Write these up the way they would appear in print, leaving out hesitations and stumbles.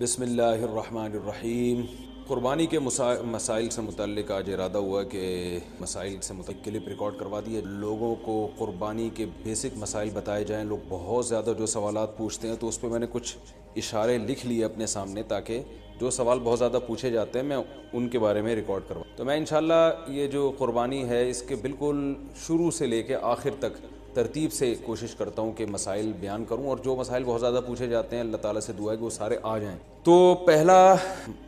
بسم اللہ الرحمن الرحیم۔ قربانی کے مسائل سے متعلق آج ارادہ ہوا کہ مسائل سے متعلق کلپ ریکارڈ کروا دیے، لوگوں کو قربانی کے بیسک مسائل بتائے جائیں۔ لوگ بہت زیادہ جو سوالات پوچھتے ہیں تو اس پہ میں نے کچھ اشارے لکھ لیے اپنے سامنے، تاکہ جو سوال بہت زیادہ پوچھے جاتے ہیں میں ان کے بارے میں ریکارڈ کرواؤں۔ تو میں انشاءاللہ یہ جو قربانی ہے اس کے بالکل شروع سے لے کے آخر تک ترتیب سے کوشش کرتا ہوں کہ مسائل بیان کروں، اور جو مسائل بہت زیادہ پوچھے جاتے ہیں اللہ تعالیٰ سے دعا ہے کہ وہ سارے آ جائیں۔ تو پہلا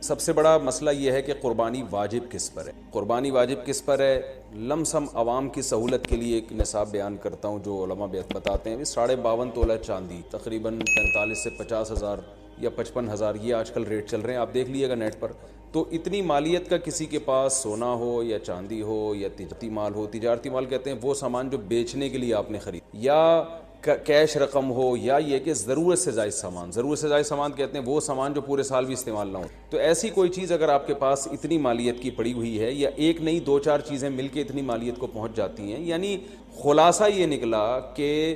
سب سے بڑا مسئلہ یہ ہے کہ قربانی واجب کس پر ہے۔ قربانی واجب کس پر ہے؟ لم سم عوام کی سہولت کے لیے ایک نصاب بیان کرتا ہوں جو علماء بتاتے ہیں۔ 52.5 تولہ چاندی، تقریباً 45 سے 50 ہزار یا 55 ہزار، یہ آج کل ریٹ چل رہے ہیں، آپ دیکھ لیجیے گا نیٹ پر۔ تو اتنی مالیت کا کسی کے پاس سونا ہو یا چاندی ہو یا تجارتی مال ہو، تجارتی مال کہتے ہیں وہ سامان جو بیچنے کے لیے آپ نے خرید، یا کیش رقم ہو، یا یہ کہ ضرورت سے زائد سامان، ضرورت سے زائد سامان کہتے ہیں وہ سامان جو پورے سال بھی استعمال نہ ہو۔ تو ایسی کوئی چیز اگر آپ کے پاس اتنی مالیت کی پڑی ہوئی ہے، یا ایک نہیں 2-4 چیزیں مل کے اتنی مالیت کو پہنچ جاتی ہیں، یعنی خلاصہ یہ نکلا کہ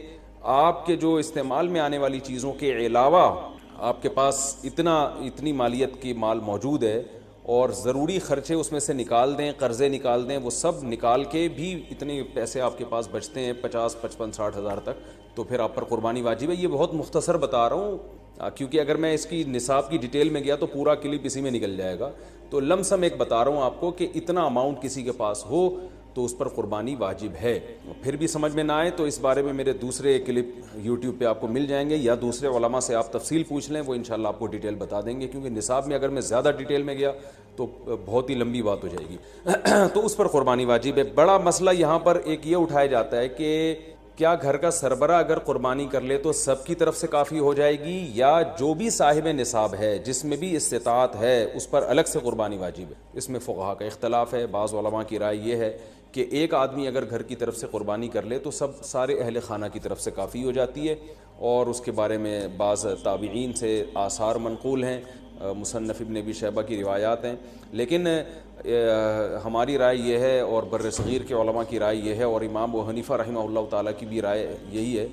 آپ کے جو استعمال میں آنے والی چیزوں کے علاوہ آپ کے پاس اتنی مالیت کی مال موجود ہے، اور ضروری خرچے اس میں سے نکال دیں، قرضے نکال دیں، وہ سب نکال کے بھی اتنے پیسے آپ کے پاس بچتے ہیں 50، 55، 60 ہزار تک، تو پھر آپ پر قربانی واجب ہے۔ یہ بہت مختصر بتا رہا ہوں کیونکہ اگر میں اس کی نصاب کی ڈیٹیل میں گیا تو پورا کلپ اسی میں نکل جائے گا۔ تو لم سم ایک بتا رہا ہوں آپ کو کہ اتنا اماؤنٹ کسی کے پاس ہو تو اس پر قربانی واجب ہے۔ پھر بھی سمجھ میں نہ آئے تو اس بارے میں میرے دوسرے کلپ یوٹیوب پہ آپ کو مل جائیں گے، یا دوسرے علماء سے آپ تفصیل پوچھ لیں، وہ انشاءاللہ آپ کو ڈیٹیل بتا دیں گے، کیونکہ نصاب میں اگر میں زیادہ ڈیٹیل میں گیا تو بہت ہی لمبی بات ہو جائے گی۔ تو اس پر قربانی واجب ہے۔ بڑا مسئلہ یہاں پر ایک یہ اٹھایا جاتا ہے کہ کیا گھر کا سربراہ اگر قربانی کر لے تو سب کی طرف سے کافی ہو جائے گی، یا جو بھی صاحب نصاب ہے جس میں بھی استطاعت ہے اس پر الگ سے قربانی واجب ہے؟ اس میں فقہا کا اختلاف ہے۔ بعض علماء کی رائے یہ ہے کہ ایک آدمی اگر گھر کی طرف سے قربانی کر لے تو سارے اہل خانہ کی طرف سے کافی ہو جاتی ہے، اور اس کے بارے میں بعض تابعین سے آثار منقول ہیں، مصنف ابن ابی شیبہ کی روایات ہیں، لیکن ہماری رائے یہ ہے، اور بر صغیر کے علماء کی رائے یہ ہے، اور امام ابو حنیفہ رحمہ اللہ تعالیٰ کی بھی رائے یہی ہے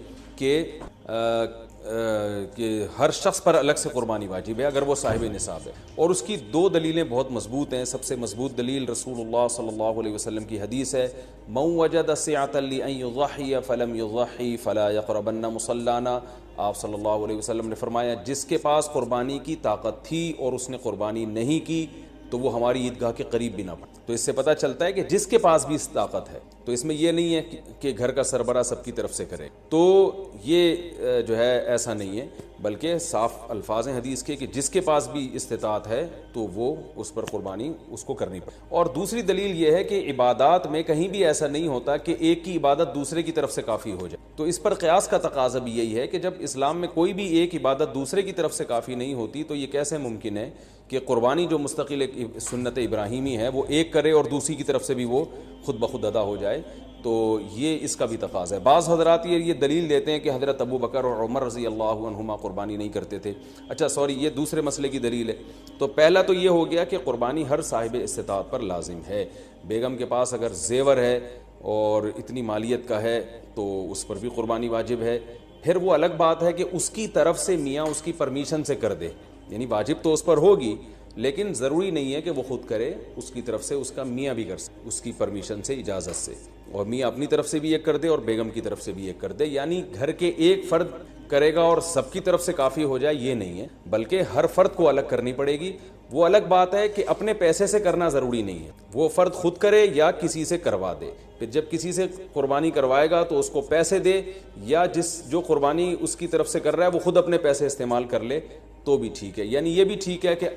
کہ ہر شخص پر الگ سے قربانی واجب ہے اگر وہ صاحب نصاب ہے۔ اور اس کی 2 دلیلیں بہت مضبوط ہیں۔ سب سے مضبوط دلیل رسول اللہ صلی اللہ علیہ وسلم کی حدیث ہے، من وجد سعة لأن يضحي فلم يضحي فلا يقربن مصلانا۔ آپ صلی اللہ علیہ وسلم نے فرمایا جس کے پاس قربانی کی طاقت تھی اور اس نے قربانی نہیں کی تو وہ ہماری عیدگاہ کے قریب بھی نہ پڑے۔ تو اس سے پتہ چلتا ہے کہ جس کے پاس بھی اس طاقت ہے، تو اس میں یہ نہیں ہے کہ گھر کا سربراہ سب کی طرف سے کرے، تو یہ جو ہے ایسا نہیں ہے، بلکہ صاف الفاظ ہیں حدیث کے کہ جس کے پاس بھی استطاعت ہے تو وہ اس پر قربانی اس کو کرنی پڑے۔ اور دوسری دلیل یہ ہے کہ عبادات میں کہیں بھی ایسا نہیں ہوتا کہ ایک کی عبادت دوسرے کی طرف سے کافی ہو جائے، تو اس پر قیاس کا تقاضا بھی یہی ہے کہ جب اسلام میں کوئی بھی ایک عبادت دوسرے کی طرف سے کافی نہیں ہوتی تو یہ کیسے ممکن ہے کہ قربانی جو مستقل ایک سنت ابراہیمی ہے وہ ایک کرے اور دوسری کی طرف سے بھی وہ خود بخود ادا ہو جائے؟ تو یہ اس کا بھی تقاضا ہے۔ بعض حضرات یہ دلیل دیتے ہیں کہ حضرت ابو بکر اور عمر رضی اللہ عنہما قربانی نہیں کرتے تھے۔ اچھا سوری، یہ دوسرے مسئلے کی دلیل ہے۔ تو پہلا تو یہ ہو گیا کہ قربانی ہر صاحب استطاعت پر لازم ہے۔ بیگم کے پاس اگر زیور ہے اور اتنی مالیت کا ہے تو اس پر بھی قربانی واجب ہے۔ پھر وہ الگ بات ہے کہ اس کی طرف سے میاں اس کی پرمیشن سے کر دے، یعنی واجب تو اس پر ہوگی لیکن ضروری نہیں ہے کہ وہ خود کرے، اس کی طرف سے اس کا میاں بھی کر سکے، اس کی پرمیشن سے، اجازت سے، اور میاں اپنی طرف سے بھی ایک کر دے اور بیگم کی طرف سے بھی ایک کر دے۔ یعنی گھر کے ایک فرد کرے گا اور سب کی طرف سے کافی ہو جائے، یہ نہیں ہے، بلکہ ہر فرد کو الگ کرنی پڑے گی۔ وہ الگ بات ہے کہ اپنے پیسے سے کرنا ضروری نہیں ہے، وہ فرد خود کرے یا کسی سے کروا دے۔ پھر جب کسی سے قربانی کروائے گا تو اس کو پیسے دے، یا جو قربانی اس کی طرف سے کر رہا ہے وہ خود اپنے پیسے استعمال کر لے تو بھی ٹھیک ہے۔ یعنی یہ بھی ٹھیک ہے کہ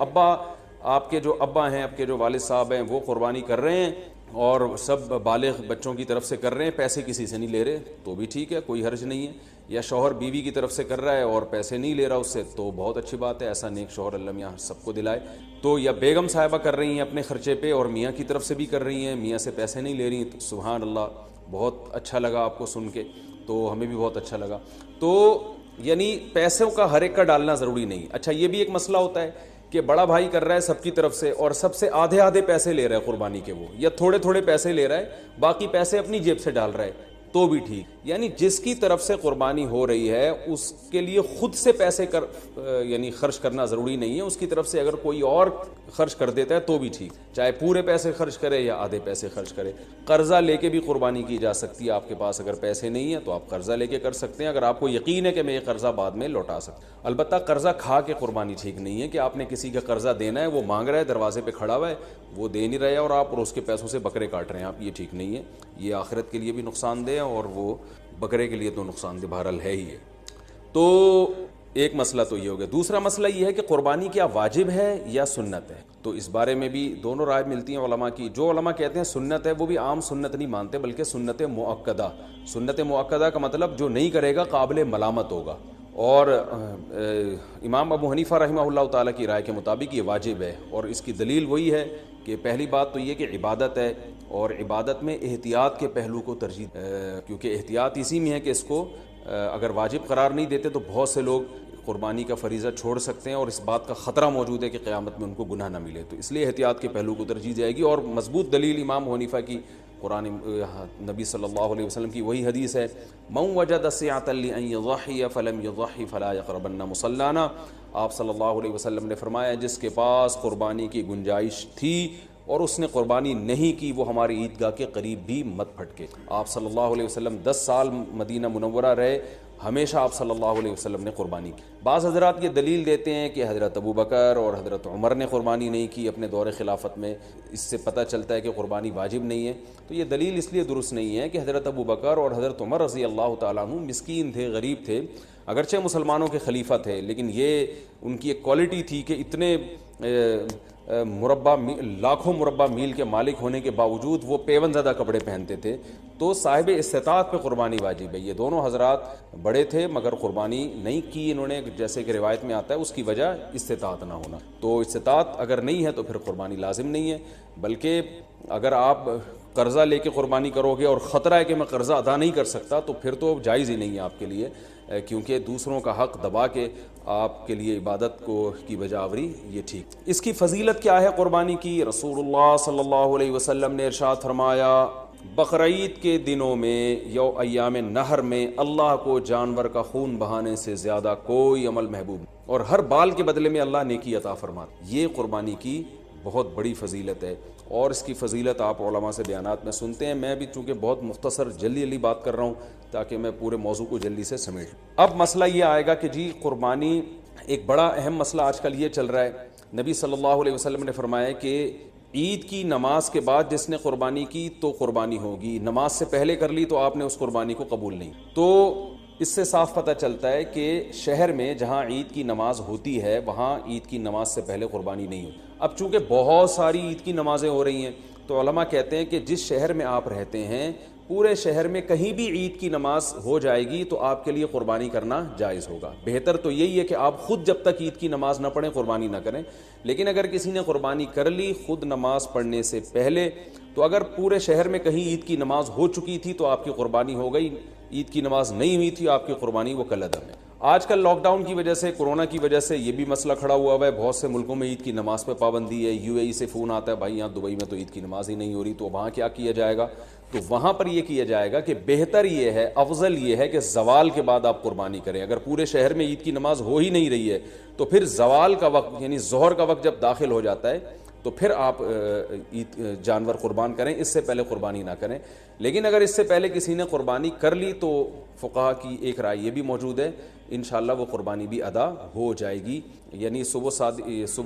آپ کے جو ابا ہیں، آپ کے جو والد صاحب ہیں، وہ قربانی کر رہے ہیں اور سب بالغ بچوں کی طرف سے کر رہے ہیں، پیسے کسی سے نہیں لے رہے، تو بھی ٹھیک ہے، کوئی حرج نہیں ہے۔ یا شوہر بیوی کی طرف سے کر رہا ہے اور پیسے نہیں لے رہا اس سے، تو بہت اچھی بات ہے، ایسا نیک شوہر اللہ میاں سب کو دلائے۔ تو یا بیگم صاحبہ کر رہی ہیں اپنے خرچے پہ اور میاں کی طرف سے بھی کر رہی ہیں، میاں سے پیسے نہیں لے رہی، تو سبحان اللہ، بہت اچھا لگا آپ کو سن کے، تو ہمیں بھی بہت اچھا لگا۔ تو یعنی پیسوں کا ہر ایک کا ڈالنا ضروری نہیں۔ اچھا یہ بھی ایک مسئلہ ہوتا ہے کہ بڑا بھائی کر رہا ہے سب کی طرف سے اور سب سے آدھے پیسے لے رہا ہے قربانی کے، وہ یا تھوڑے پیسے لے رہا ہے، باقی پیسے اپنی جیب سے ڈال رہا ہے، تو بھی ٹھیک. یعنی جس کی طرف سے قربانی ہو رہی ہے اس کے لیے خود سے پیسے یعنی خرچ کرنا ضروری نہیں ہے. اس کی طرف سے اگر کوئی اور خرچ کر دیتا ہے تو بھی ٹھیک, چاہے پورے پیسے خرچ کرے یا آدھے پیسے خرچ کرے. قرضہ لے کے بھی قربانی کی جا سکتی ہے. آپ کے پاس اگر پیسے نہیں ہیں تو آپ قرضہ لے کے کر سکتے ہیں, اگر آپ کو یقین ہے کہ میں یہ قرضہ بعد میں لوٹا سکتا ہوں. البتہ قرضہ کھا کے قربانی ٹھیک نہیں ہے کہ آپ نے کسی کا قرضہ دینا ہے, وہ مانگ رہا ہے, دروازے پہ کھڑا ہوا ہے, وہ دے نہیں رہے اور آپ اس کے پیسوں سے بکرے کاٹ رہے ہیں آپ, یہ ٹھیک نہیں ہے. یہ آخرت کے لیے بھی نقصان دہ اور وہ بکرے کے لیے تو نقصان دہ بہرحال ہے ہی ہے. تو ایک مسئلہ تو یہ ہو گیا. دوسرا مسئلہ یہ ہے کہ قربانی کیا واجب ہے یا سنت ہے. تو اس بارے میں بھی دونوں رائے ملتی ہیں علماء کی. جو علماء کہتے ہیں سنت ہے وہ بھی عام سنت نہیں مانتے بلکہ سنت مؤکدہ. سنت مؤکدہ کا مطلب جو نہیں کرے گا قابل ملامت ہوگا. اور امام ابو حنیفہ رحمہ اللہ تعالیٰ کی رائے کے مطابق یہ واجب ہے, اور اس کی دلیل وہی ہے کہ پہلی بات تو یہ کہ عبادت ہے, اور عبادت میں احتیاط کے پہلو کو ترجیح, کیونکہ احتیاط اسی میں ہے کہ اس کو اگر واجب قرار نہیں دیتے تو بہت سے لوگ قربانی کا فریضہ چھوڑ سکتے ہیں اور اس بات کا خطرہ موجود ہے کہ قیامت میں ان کو گناہ نہ ملے. تو اس لیے احتیاط کے پہلو کو ترجیح جائے گی. اور مضبوط دلیل امام حنیفہ کی قرآن نبی صلی اللہ علیہ وسلم کی وہی حدیث ہے, من وجد سعة لأن يضحي فلم يضحي فلا يقربن مصلانا. آپ صلی اللہ علیہ وسلم نے فرمایا جس کے پاس قربانی کی گنجائش تھی اور اس نے قربانی نہیں کی وہ ہماری عیدگاہ کے قریب بھی مت پھٹکے. آپ صلی اللہ علیہ وسلم 10 سال مدینہ منورہ رہے, ہمیشہ آپ صلی اللہ علیہ وسلم نے قربانی کی. بعض حضرات یہ دلیل دیتے ہیں کہ حضرت ابو بکر اور حضرت عمر نے قربانی نہیں کی اپنے دور خلافت میں, اس سے پتہ چلتا ہے کہ قربانی واجب نہیں ہے. تو یہ دلیل اس لیے درست نہیں ہے کہ حضرت ابو بکر اور حضرت عمر رضی اللہ تعالیٰ عنہ مسکین تھے, غریب تھے, اگرچہ مسلمانوں کے خلیفہ تھے, لیکن یہ ان کی ایک کوالٹی تھی کہ اتنے لاکھوں مربع میل کے مالک ہونے کے باوجود وہ پیون زدہ کپڑے پہنتے تھے. تو صاحب استطاعت پہ قربانی واجب ہے. یہ دونوں حضرات بڑے تھے مگر قربانی نہیں کی انہوں نے, جیسے کہ روایت میں آتا ہے اس کی وجہ استطاعت نہ ہونا. تو استطاعت اگر نہیں ہے تو پھر قربانی لازم نہیں ہے, بلکہ اگر آپ قرضہ لے کے قربانی کرو گے اور خطرہ ہے کہ میں قرضہ ادا نہیں کر سکتا تو پھر تو جائز ہی نہیں ہے آپ کے لیے, کیونکہ دوسروں کا حق دبا کے آپ کے لیے عبادت کو کی بجا آوری یہ ٹھیک. اس کی فضیلت کیا ہے قربانی کی؟ رسول اللہ صلی اللہ علیہ وسلم نے ارشاد فرمایا بقرعید کے دنوں میں یا ایام نہر میں اللہ کو جانور کا خون بہانے سے زیادہ کوئی عمل محبوب نہیں, اور ہر بال کے بدلے میں اللہ نیکی عطا فرماتا. یہ قربانی کی بہت بڑی فضیلت ہے, اور اس کی فضیلت آپ علماء سے بیانات میں سنتے ہیں. میں بھی چونکہ بہت مختصر جلدی بات کر رہا ہوں تاکہ میں پورے موضوع کو جلدی سے سمیٹ لوں. اب مسئلہ یہ آئے گا کہ جی قربانی, ایک بڑا اہم مسئلہ آج کل یہ چل رہا ہے. نبی صلی اللہ علیہ وسلم نے فرمایا کہ عید کی نماز کے بعد جس نے قربانی کی تو قربانی ہوگی, نماز سے پہلے کر لی تو آپ نے اس قربانی کو قبول نہیں. تو اس سے صاف پتہ چلتا ہے کہ شہر میں جہاں عید کی نماز ہوتی ہے وہاں عید کی نماز سے پہلے قربانی نہیں ہوتی. اب چونکہ بہت ساری عید کی نمازیں ہو رہی ہیں تو علماء کہتے ہیں کہ جس شہر میں آپ رہتے ہیں پورے شہر میں کہیں بھی عید کی نماز ہو جائے گی تو آپ کے لیے قربانی کرنا جائز ہوگا. بہتر تو یہی ہے کہ آپ خود جب تک عید کی نماز نہ پڑھیں قربانی نہ کریں. لیکن اگر کسی نے قربانی کر لی خود نماز پڑھنے سے پہلے تو اگر پورے شہر میں کہیں عید کی نماز ہو چکی تھی تو آپ کی قربانی ہو گئی, عید کی نماز نہیں ہوئی تھی آپ کی قربانی وہ کالعدم ہے. آج کل لاک ڈاؤن کی وجہ سے, کورونا کی وجہ سے یہ بھی مسئلہ کھڑا ہوا ہے. بہت سے ملکوں میں عید کی نماز پہ پابندی ہے. یو اے ای سے فون آتا ہے بھائی یہاں دبئی میں تو عید کی نماز ہی نہیں ہو رہی, تو وہاں کیا کیا جائے گا؟ تو وہاں پر یہ کیا جائے گا کہ بہتر یہ ہے, افضل یہ ہے کہ زوال کے بعد آپ قربانی کریں. اگر پورے شہر میں عید کی نماز ہو ہی نہیں رہی ہے تو پھر زوال کا وقت یعنی ظہر کا وقت جب داخل ہو جاتا ہے تو پھر آپ جانور قربان کریں, اس سے پہلے قربانی نہ کریں. لیکن اگر اس سے پہلے کسی نے قربانی کر لی تو فقہا کی ایک رائے یہ بھی موجود ہے انشاءاللہ وہ قربانی بھی ادا ہو جائے گی. یعنی صبح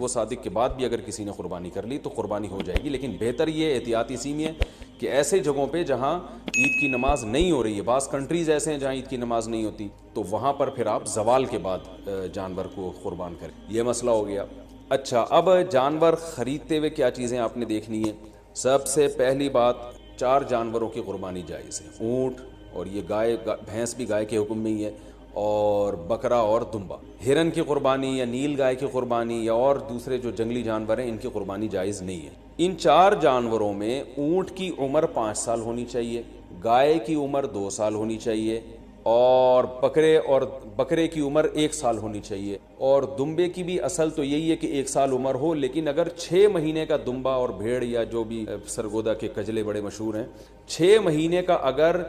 صادق کے بعد بھی اگر کسی نے قربانی کر لی تو قربانی ہو جائے گی. لیکن بہتر یہ احتیاط اسی میں ہے کہ ایسے جگہوں پہ جہاں عید کی نماز نہیں ہو رہی ہے, بعض کنٹریز ایسے ہیں جہاں عید کی نماز نہیں ہوتی, تو وہاں پر پھر آپ زوال کے بعد جانور کو قربان کریں. یہ مسئلہ ہو گیا. اچھا, اب جانور خریدتے ہوئے کیا چیزیں آپ نے دیکھنی ہے؟ سب سے پہلی بات 4 جانوروں کی قربانی جائز ہے. اونٹ, اور یہ گائے بھینس بھی گائے کے حکم میں ہی ہے, اور بکرا اور دمبا. ہرن کی قربانی یا نیل گائے کی قربانی یا اور دوسرے جو جنگلی جانور ہیں ان کی قربانی جائز نہیں ہے. ان 4 جانوروں میں اونٹ کی عمر 5 سال ہونی چاہیے, گائے کی عمر 2 سال ہونی چاہیے, اور بکرے کی عمر 1 سال ہونی چاہیے, اور دمبے کی بھی اصل تو یہی ہے کہ 1 سال عمر ہو. لیکن اگر 6 مہینے کا دمبا اور بھیڑ یا جو بھی سرگودا کے کجلے بڑے مشہور ہیں, 6 مہینے کا اگر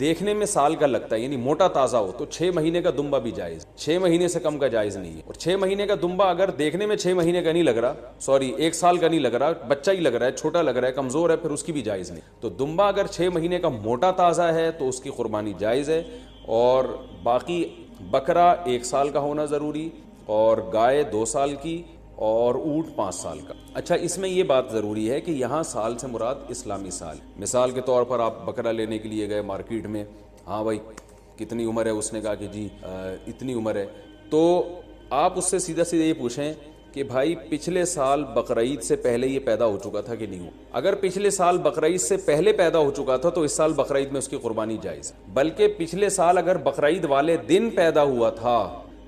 دیکھنے میں سال کا لگتا ہے یعنی موٹا تازہ ہو تو 6 مہینے کا دمبا بھی جائز, 6 مہینے سے کم کا جائز نہیں ہے. اور 6 مہینے کا دمبا اگر دیکھنے میں 6 مہینے کا نہیں لگ رہا, سوری 1 سال کا نہیں لگ رہا, بچہ ہی لگ رہا ہے, چھوٹا لگ رہا ہے, کمزور ہے, پھر اس کی بھی جائز نہیں. تو دمبا اگر 6 مہینے کا موٹا تازہ ہے تو اس کی قربانی جائز ہے. اور باقی بکرا 1 سال کا ہونا ضروری, اور گائے 2 سال کی, اور اونٹ 5 سال کا. اچھا, اس میں یہ بات ضروری ہے کہ یہاں سال سے مراد اسلامی سال. مثال کے طور پر آپ بکرا لینے کے لیے گئے مارکیٹ میں, ہاں بھائی کتنی عمر ہے, اس نے کہا کہ جی اتنی عمر ہے, تو آپ اس سے سیدھا سیدھا یہ پوچھیں کہ بھائی پچھلے سال بقرعید سے پہلے یہ پیدا ہو چکا تھا کہ نہیں ہو. اگر پچھلے سال بقرعید سے پہلے پیدا ہو چکا تھا تو اس سال بقرعید میں اس کی قربانی جائز. بلکہ پچھلے سال اگر بقرعید والے دن پیدا ہوا تھا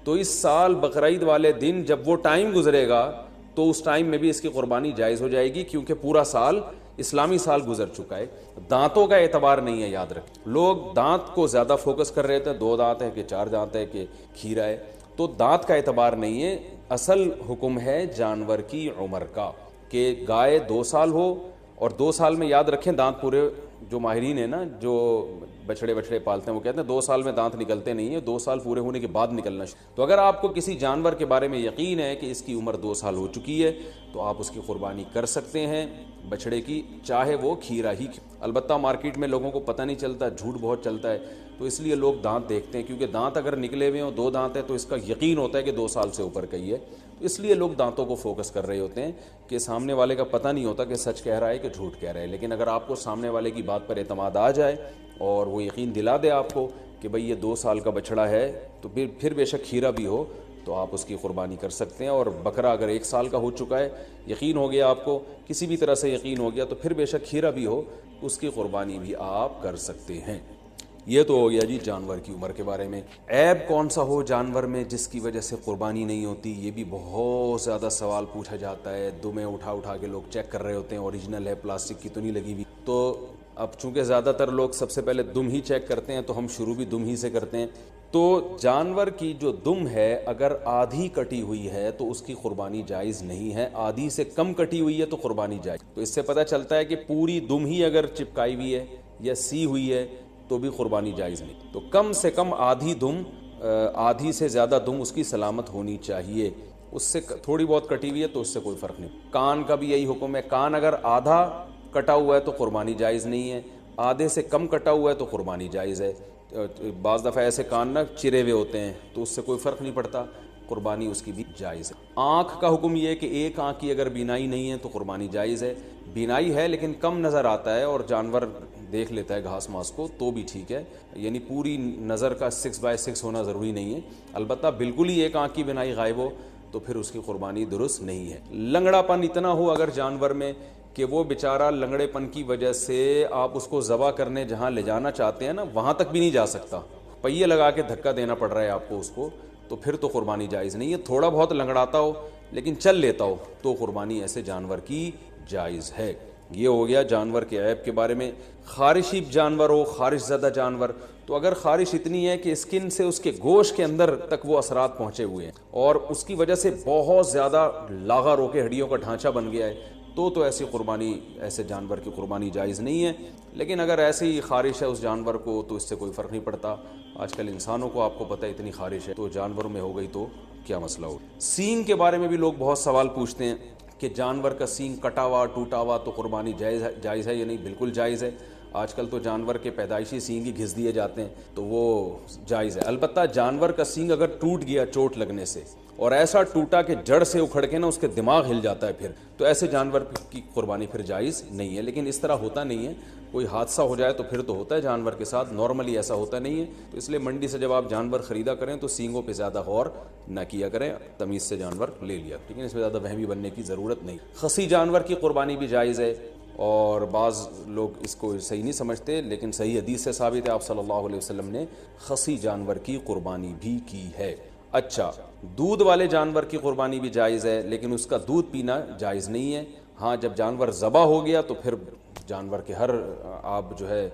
تو اس سال بقرعید والے دن جب وہ ٹائم گزرے گا تو اس ٹائم میں بھی اس کی قربانی جائز ہو جائے گی, کیونکہ پورا سال اسلامی سال گزر چکا ہے. دانتوں کا اعتبار نہیں ہے, یاد رکھیں. لوگ دانت کو زیادہ فوکس کر رہے تھے, 2 دانت ہے کہ 4 دانت ہے کہ کھیرا ہے, تو دانت کا اعتبار نہیں ہے. اصل حکم ہے جانور کی عمر کا, کہ گائے 2 سال ہو, اور 2 سال میں یاد رکھیں دانت پورے, جو ماہرین ہیں نا جو بچڑے پالتے ہیں وہ کہتے ہیں 2 سال میں دانت نکلتے نہیں ہیں, 2 سال پورے ہونے کے بعد نکلنا. تو اگر آپ کو کسی جانور کے بارے میں یقین ہے کہ اس کی عمر 2 سال ہو چکی ہے تو آپ اس کی قربانی کر سکتے ہیں بچڑے کی, چاہے وہ کھیرا ہی. البتہ مارکیٹ میں لوگوں کو پتہ نہیں چلتا, جھوٹ بہت چلتا ہے, تو اس لیے لوگ دانت دیکھتے ہیں, کیونکہ دانت اگر نکلے ہوئے ہوں 2 دانت ہیں تو اس کا یقین ہوتا ہے کہ 2 سال سے اوپر کا ہی ہے. تو اس لیے لوگ دانتوں کو فوکس کر رہے ہوتے ہیں, کہ سامنے والے کا پتہ نہیں ہوتا کہ سچ کہہ رہا ہے کہ جھوٹ کہہ رہا ہے. لیکن اگر آپ کو سامنے والے کی بات پر اعتماد آ جائے اور وہ یقین دلا دے آپ کو کہ بھئی یہ 2 سال کا بچڑا ہے, تو پھر بے شک کھیرا بھی ہو تو آپ اس کی قربانی کر سکتے ہیں. اور بکرا اگر 1 سال کا ہو چکا ہے, یقین ہو گیا آپ کو, کسی بھی طرح سے یقین ہو گیا, تو پھر بے شک کھیرا بھی ہو, اس کی قربانی بھی آپ کر سکتے ہیں. یہ تو ہو گیا جی جانور کی عمر کے بارے میں. عیب کون سا ہو جانور میں جس کی وجہ سے قربانی نہیں ہوتی, یہ بھی بہت زیادہ سوال پوچھا جاتا ہے. دمیں اٹھا کے لوگ چیک کر رہے ہوتے ہیں, اوریجنل ہے, پلاسٹک کی تو نہیں لگی ہوئی. تو اب چونکہ زیادہ تر لوگ سب سے پہلے دم ہی چیک کرتے ہیں, تو ہم شروع بھی دم ہی سے کرتے ہیں. تو جانور کی جو دم ہے اگر آدھی کٹی ہوئی ہے تو اس کی قربانی جائز نہیں ہے, آدھی سے کم کٹی ہوئی ہے تو قربانی جائز. تو اس سے پتہ چلتا ہے کہ پوری دم ہی اگر چپکائی ہوئی ہے یا سی ہوئی ہے تو بھی قربانی جائز نہیں. تو کم سے کم آدھی دم, آدھی سے زیادہ دم اس کی سلامت ہونی چاہیے. اس سے تھوڑی بہت کٹی ہوئی ہے تو اس سے کوئی فرق نہیں. کان کا بھی یہی حکم ہے, کان اگر آدھا کٹا ہوا ہے تو قربانی جائز نہیں ہے, آدھے سے کم کٹا ہوا ہے تو قربانی جائز ہے. بعض دفعہ ایسے کان نہ چرے ہوئے ہوتے ہیں تو اس سے کوئی فرق نہیں پڑتا, قربانی اس کی بھی جائز ہے. آنکھ کا حکم یہ ہے کہ ایک آنکھ کی اگر بینائی نہیں ہے تو قربانی جائز ہے. بینائی ہے لیکن کم نظر آتا ہے اور جانور دیکھ لیتا ہے گھاس ماس کو تو بھی ٹھیک ہے, یعنی پوری نظر کا 6/6 ہونا ضروری نہیں ہے. البتہ بالکل ہی ایک آنکھ کی بینائی غائب ہو تو پھر اس کی قربانی درست نہیں ہے. لنگڑا پن اتنا ہو اگر جانور میں کہ وہ بیچارہ لنگڑے پن کی وجہ سے آپ اس کو ذبح کرنے جہاں لے جانا چاہتے ہیں نا وہاں تک بھی نہیں جا سکتا, پہیے لگا کے دھکا دینا پڑ رہا ہے آپ کو اس کو, تو پھر تو قربانی جائز نہیں ہے. تھوڑا بہت لنگڑاتا ہو لیکن چل لیتا ہو تو قربانی ایسے جانور کی جائز ہے. یہ ہو گیا جانور کے عیب کے بارے میں. خارشی جانور ہو, خارش زدہ جانور, تو اگر خارش اتنی ہے کہ اسکن سے اس کے گوشت کے اندر تک وہ اثرات پہنچے ہوئے ہیں اور اس کی وجہ سے بہت زیادہ لاغا رو کے ہڈیوں کا ڈھانچہ بن گیا ہے تو ایسی قربانی, ایسے جانور کی قربانی جائز نہیں ہے. لیکن اگر ایسی ہی خارش ہے اس جانور کو تو اس سے کوئی فرق نہیں پڑتا. آج کل انسانوں کو آپ کو پتہ ہے اتنی خارش ہے, تو جانوروں میں ہو گئی تو کیا مسئلہ ہو. سینگ کے بارے میں بھی لوگ بہت سوال پوچھتے ہیں کہ جانور کا سینگ کٹا ہوا ٹوٹا ہوا تو قربانی جائز ہے یا نہیں. بالکل جائز ہے. آج کل تو جانور کے پیدائشی سینگ ہی گھس دیے جاتے ہیں تو وہ جائز ہے. البتہ جانور کا سینگ اگر ٹوٹ گیا چوٹ لگنے سے اور ایسا ٹوٹا کہ جڑ سے اکھڑ کے نا اس کے دماغ ہل جاتا ہے پھر, تو ایسے جانور کی قربانی پھر جائز نہیں ہے. لیکن اس طرح ہوتا نہیں ہے, کوئی حادثہ ہو جائے تو پھر تو ہوتا ہے جانور کے ساتھ, نارملی ایسا ہوتا نہیں ہے. تو اس لیے منڈی سے جب آپ جانور خریدا کریں تو سینگوں پہ زیادہ غور نہ کیا کریں, تمیز سے جانور لے لیا, ٹھیک ہے, اس میں زیادہ وہمی بننے کی ضرورت نہیں. خصی جانور کی قربانی بھی جائز ہے اور بعض لوگ اس کو صحیح نہیں سمجھتے, لیکن صحیح حدیث سے ثابت ہے آپ صلی اللہ علیہ وسلم نے خصی جانور کی قربانی بھی کی ہے. اچھا, دودھ والے جانور کی قربانی بھی جائز ہے لیکن اس کا دودھ پینا جائز نہیں ہے. ہاں, جب جانور ذبح ہو گیا تو پھر جانور کے ہر آپ جو ہے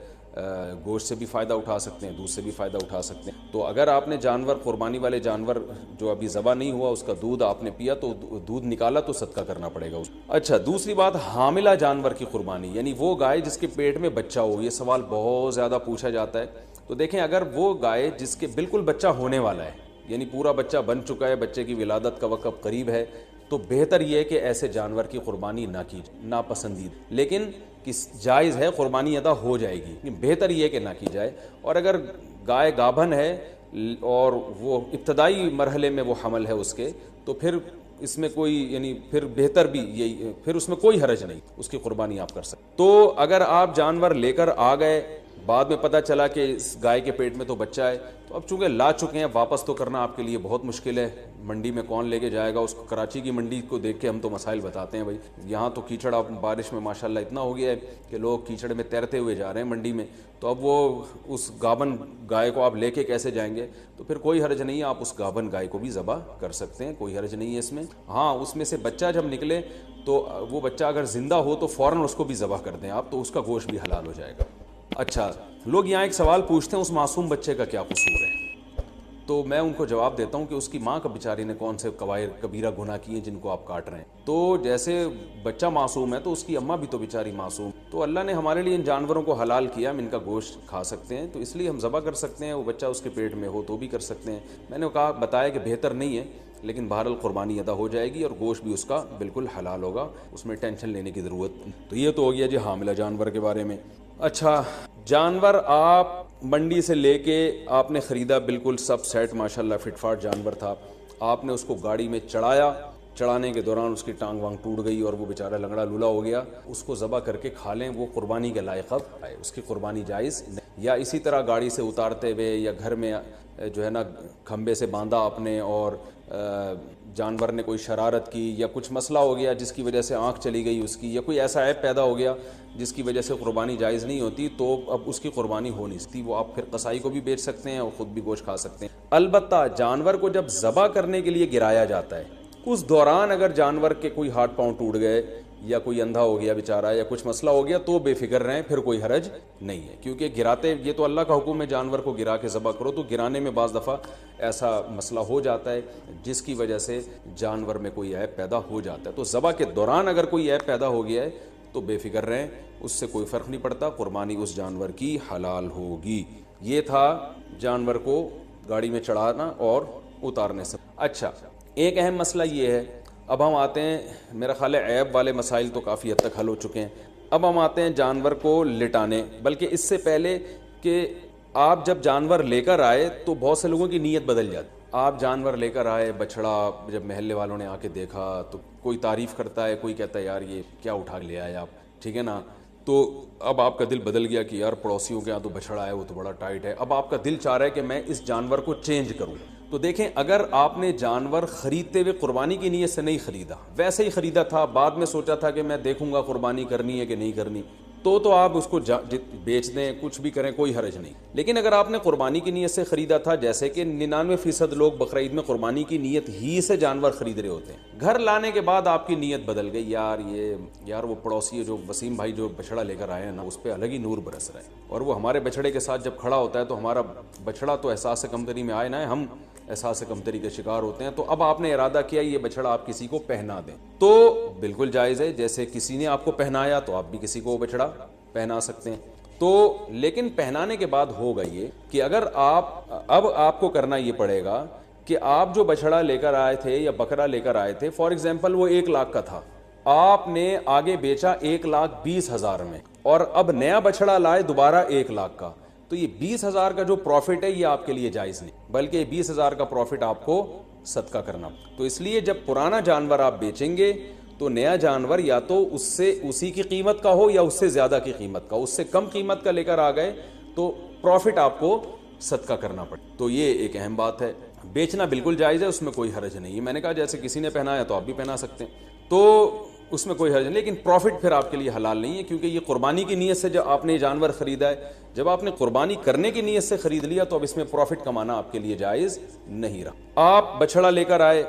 گوشت سے بھی فائدہ اٹھا سکتے ہیں, دودھ سے بھی فائدہ اٹھا سکتے ہیں. تو اگر آپ نے جانور, قربانی والے جانور جو ابھی ذبح نہیں ہوا, اس کا دودھ آپ نے پیا تو دودھ نکالا تو صدقہ کرنا پڑے گا. اچھا, دوسری بات, حاملہ جانور کی قربانی, یعنی وہ گائے جس کے پیٹ میں بچہ ہو. یہ سوال بہت زیادہ پوچھا جاتا ہے. تو دیکھیں, اگر وہ گائے جس کے بالکل بچہ ہونے والا ہے, یعنی پورا بچہ بن چکا ہے, بچے کی ولادت کا وقت قریب ہے, تو بہتر یہ ہے کہ ایسے جانور کی قربانی نہ کی, ناپسندید, لیکن جائز ہے, قربانی ادا ہو جائے گی, بہتر یہ ہے کہ نہ کی جائے. اور اگر گائے گابھن ہے اور وہ ابتدائی مرحلے میں وہ حمل ہے اس کے, تو پھر اس میں کوئی, یعنی پھر بہتر بھی یہی, پھر اس میں کوئی حرج نہیں, اس کی قربانی آپ کر سکتے. تو اگر آپ جانور لے کر آ گئے, بعد میں پتہ چلا کہ اس گائے کے پیٹ میں تو بچہ ہے, تو اب چونکہ لا چکے ہیں, واپس تو کرنا آپ کے لیے بہت مشکل ہے. منڈی میں کون لے کے جائے گا اس کو؟ کراچی کی منڈی کو دیکھ کے ہم تو مسائل بتاتے ہیں بھائی. یہاں تو کیچڑ اب بارش میں ماشاءاللہ اتنا ہو گیا ہے کہ لوگ کیچڑ میں تیرتے ہوئے جا رہے ہیں منڈی میں. تو اب وہ اس گابن گائے کو آپ لے کے کیسے جائیں گے؟ تو پھر کوئی حرج نہیں ہے, آپ اس گابن گائے کو بھی ذبح کر سکتے ہیں, کوئی حرج نہیں ہے اس میں. ہاں, اس میں سے بچہ جب نکلے تو وہ بچہ اگر زندہ ہو تو فوراً اس کو بھی ذبح کر دیں آپ, تو اس کا گوشت بھی حلال ہو جائے گا. اچھا, لوگ یہاں ایک سوال پوچھتے ہیں, اس معصوم بچے کا کیا قصور ہے؟ تو میں ان کو جواب دیتا ہوں کہ اس کی ماں کا بیچاری نے کون سے کبیرہ گناہ کیے جن کو آپ کاٹ رہے ہیں. تو جیسے بچہ معصوم ہے تو اس کی اماں بھی تو بیچاری معصوم. تو اللہ نے ہمارے لیے ان جانوروں کو حلال کیا, ہم ان کا گوشت کھا سکتے ہیں, تو اس لیے ہم ذبح کر سکتے ہیں. وہ بچہ اس کے پیٹ میں ہو تو بھی کر سکتے ہیں. میں نے بتایا کہ بہتر نہیں ہے, لیکن بہرحال قربانی ادا ہو جائے گی اور گوشت بھی اس کا بالکل حلال ہوگا, اس میں ٹینشن لینے کی ضرورت نہیں. تو یہ تو ہو گیا جی حاملہ جانور کے بارے میں. اچھا, جانور آپ منڈی سے لے کے آپ نے خریدا, بالکل سب سیٹ ماشاءاللہ فٹ فاٹ جانور تھا, آپ نے اس کو گاڑی میں چڑھایا, چڑھانے کے دوران اس کی ٹانگ وانگ ٹوٹ گئی اور وہ بیچارہ لنگڑا لولا ہو گیا, اس کو ذبح کر کے کھا لیں, وہ قربانی کے لائق ہے, اس کی قربانی جائز نہیں. یا اسی طرح گاڑی سے اتارتے ہوئے یا گھر میں جو ہے نا کھمبے سے باندھا آپ نے اور جانور نے کوئی شرارت کی یا کچھ مسئلہ ہو گیا جس کی وجہ سے آنکھ چلی گئی اس کی, یا کوئی ایسا عیب پیدا ہو گیا جس کی وجہ سے قربانی جائز نہیں ہوتی, تو اب اس کی قربانی ہو نہیں سکتی. وہ آپ پھر قصائی کو بھی بیچ سکتے ہیں اور خود بھی گوشت کھا سکتے ہیں. البتہ جانور کو جب ذبح کرنے کے لیے گرایا جاتا ہے, اس دوران اگر جانور کے کوئی ہاتھ پاؤں ٹوٹ گئے یا کوئی اندھا ہو گیا بیچارہ یا کچھ مسئلہ ہو گیا, تو بے فکر رہیں, پھر کوئی حرج نہیں ہے. کیونکہ گراتے, یہ تو اللہ کا حکم ہے جانور کو گرا کے ذبح کرو, تو گرانے میں بعض دفعہ ایسا مسئلہ ہو جاتا ہے جس کی وجہ سے جانور میں کوئی عیب پیدا ہو جاتا ہے. تو ذبح کے دوران اگر کوئی عیب پیدا ہو گیا ہے تو بے فکر رہیں, اس سے کوئی فرق نہیں پڑتا, قربانی اس جانور کی حلال ہوگی. یہ تھا جانور کو گاڑی میں چڑھانا اور اتارنے سے. اچھا, ایک اہم مسئلہ یہ ہے, اب ہم آتے ہیں, میرا خیال ہے عیب والے مسائل تو کافی حد تک حل ہو چکے ہیں. اب ہم آتے ہیں جانور کو لٹانے, بلکہ اس سے پہلے کہ آپ جب جانور لے کر آئے تو بہت سے لوگوں کی نیت بدل جاتی. آپ جانور لے کر آئے, بچڑا, جب محلے والوں نے آ کے دیکھا تو کوئی تعریف کرتا ہے, کوئی کہتا ہے یار یہ کیا اٹھا لے آئے آپ, ٹھیک ہے نا. تو اب آپ کا دل بدل گیا کہ یار پڑوسیوں کے یہاں تو بچڑا ہے, وہ تو بڑا ٹائٹ ہے. اب آپ کا دل چاہ رہا ہے کہ میں اس جانور کو چینج کروں. تو دیکھیں, اگر آپ نے جانور خریدتے ہوئے قربانی کی نیت سے نہیں خریدا, ویسے ہی خریدا تھا, بعد میں سوچا تھا کہ میں دیکھوں گا قربانی کرنی ہے کہ نہیں کرنی, تو آپ اس کو بیچ دیں, کچھ بھی کریں, کوئی حرج نہیں. لیکن اگر آپ نے قربانی کی نیت سے خریدا تھا, جیسے کہ 99% لوگ بقرعید میں قربانی کی نیت ہی سے جانور خرید رہے ہوتے ہیں, گھر لانے کے بعد آپ کی نیت بدل گئی, یار وہ پڑوسی ہے جو وسیم بھائی جو بچڑا لے کر آئے ہیں نا, اس پہ الگ ہی نور برس رہا ہے, اور وہ ہمارے بچڑے کے ساتھ جب کھڑا ہوتا ہے تو ہمارا بچڑا تو احساس کمتری میں آئے نہ, ہم احساس کمتری کے شکار ہوتے ہیں. تو اب آپ نے ارادہ کیا یہ بچڑا آپ کسی کو پہنا دیں, تو بالکل جائز ہے. جیسے کسی نے آپ کو پہنایا تو آپ بھی کسی کو بچڑا پہنا سکتے ہیں. تو لیکن پہنانے کے بعد ہوگا یہ کہ اگر آپ کو کرنا یہ پڑے گا کہ آپ جو بچڑا لے کر آئے تھے یا بکرا لے کر آئے تھے, فار ایگزامپل وہ 1 لاکھ کا تھا, آپ نے آگے بیچا 1,20,000 میں, اور اب نیا بچڑا لائے دوبارہ 1 لاکھ کا, تو یہ 20,000 کا جو پروفٹ ہے یہ آپ کے لیے جائز نہیں, بلکہ 20,000 کا پروفٹ آپ کو صدقہ کرنا. تو اس لیے جب پرانا جانور آپ بیچیں گے تو نیا جانور یا تو اس سے اسی کی قیمت کا ہو یا اس سے زیادہ کی قیمت کا, اس سے کم قیمت کا لے کر آ گئے تو پروفٹ آپ کو صدقہ کرنا پڑے. تو یہ ایک اہم بات ہے. بیچنا بالکل جائز ہے, اس میں کوئی حرج نہیں ہے. میں نے کہا جیسے کسی نے پہنایا تو آپ بھی پہنا سکتے ہیں, تو اس میں کوئی حرج نہیں, لیکن پروفٹ پھر آپ کے لیے حلال نہیں ہے, کیونکہ یہ قربانی کی نیت سے جب آپ نے جانور خریدا ہے, جب آپ نے قربانی کرنے کی نیت سے خرید لیا تو اب اس میں پروفٹ کمانا آپ کے لیے جائز نہیں رہا. آپ بچڑا لے کر آئے,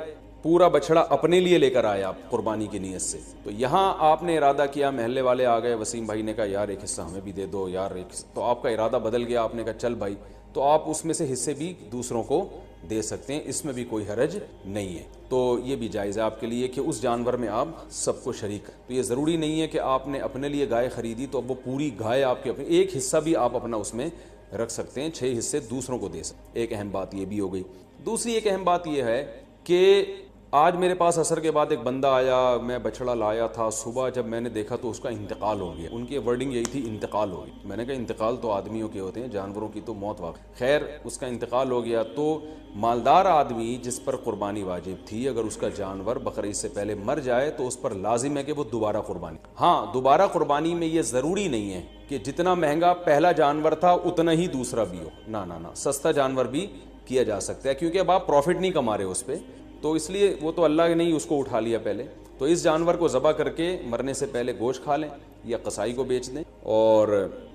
پورا بچڑا اپنے لیے لے کر آئے آپ قربانی کی نیت سے. تو یہاں آپ نے ارادہ کیا, محلے والے آ گئے, وسیم بھائی نے کہا یار ایک حصہ ہمیں بھی دے دو یار ایک حصہ, تو آپ کا ارادہ بدل گیا, آپ نے کہا چل بھائی, تو آپ اس میں سے حصے بھی دوسروں کو دے سکتے ہیں, اس میں بھی کوئی حرج نہیں ہے. تو یہ بھی جائز ہے آپ کے لیے کہ اس جانور میں آپ سب کو شریک. تو یہ ضروری نہیں ہے کہ آپ نے اپنے لیے گائے خریدی تو اب وہ پوری گائے آپ کے اپنے, ایک حصہ بھی آپ اپنا اس میں رکھ سکتے ہیں, 6 حصے دوسروں کو دے سکتے. ایک اہم بات یہ بھی ہو گئی. دوسری ایک اہم بات یہ ہے کہ آج میرے پاس عصر کے بعد ایک بندہ آیا, میں بچڑا لایا تھا, صبح جب میں نے دیکھا تو اس کا انتقال ہو گیا. ان کی ورڈنگ یہی تھی, انتقال ہو گیا. میں نے کہا انتقال تو آدمیوں کے ہوتے ہیں, جانوروں کی تو موت واقع. خیر اس کا انتقال ہو گیا. تو مالدار آدمی جس پر قربانی واجب تھی, اگر اس کا جانور بقرعید سے پہلے مر جائے تو اس پر لازم ہے کہ وہ دوبارہ قربانی. ہاں دوبارہ قربانی میں یہ ضروری نہیں ہے کہ جتنا مہنگا پہلا جانور تھا اتنا ہی دوسرا بھی ہو, نہ سستا جانور بھی کیا جا سکتا ہے, کیونکہ اب آپ پروفٹ نہیں کما رہے اس پہ, تو اس لیے وہ تو اللہ نے نہیں اس کو اٹھا لیا پہلے. تو اس جانور کو ذبح کر کے مرنے سے پہلے گوشت کھا لیں یا قصائی کو بیچ دیں, اور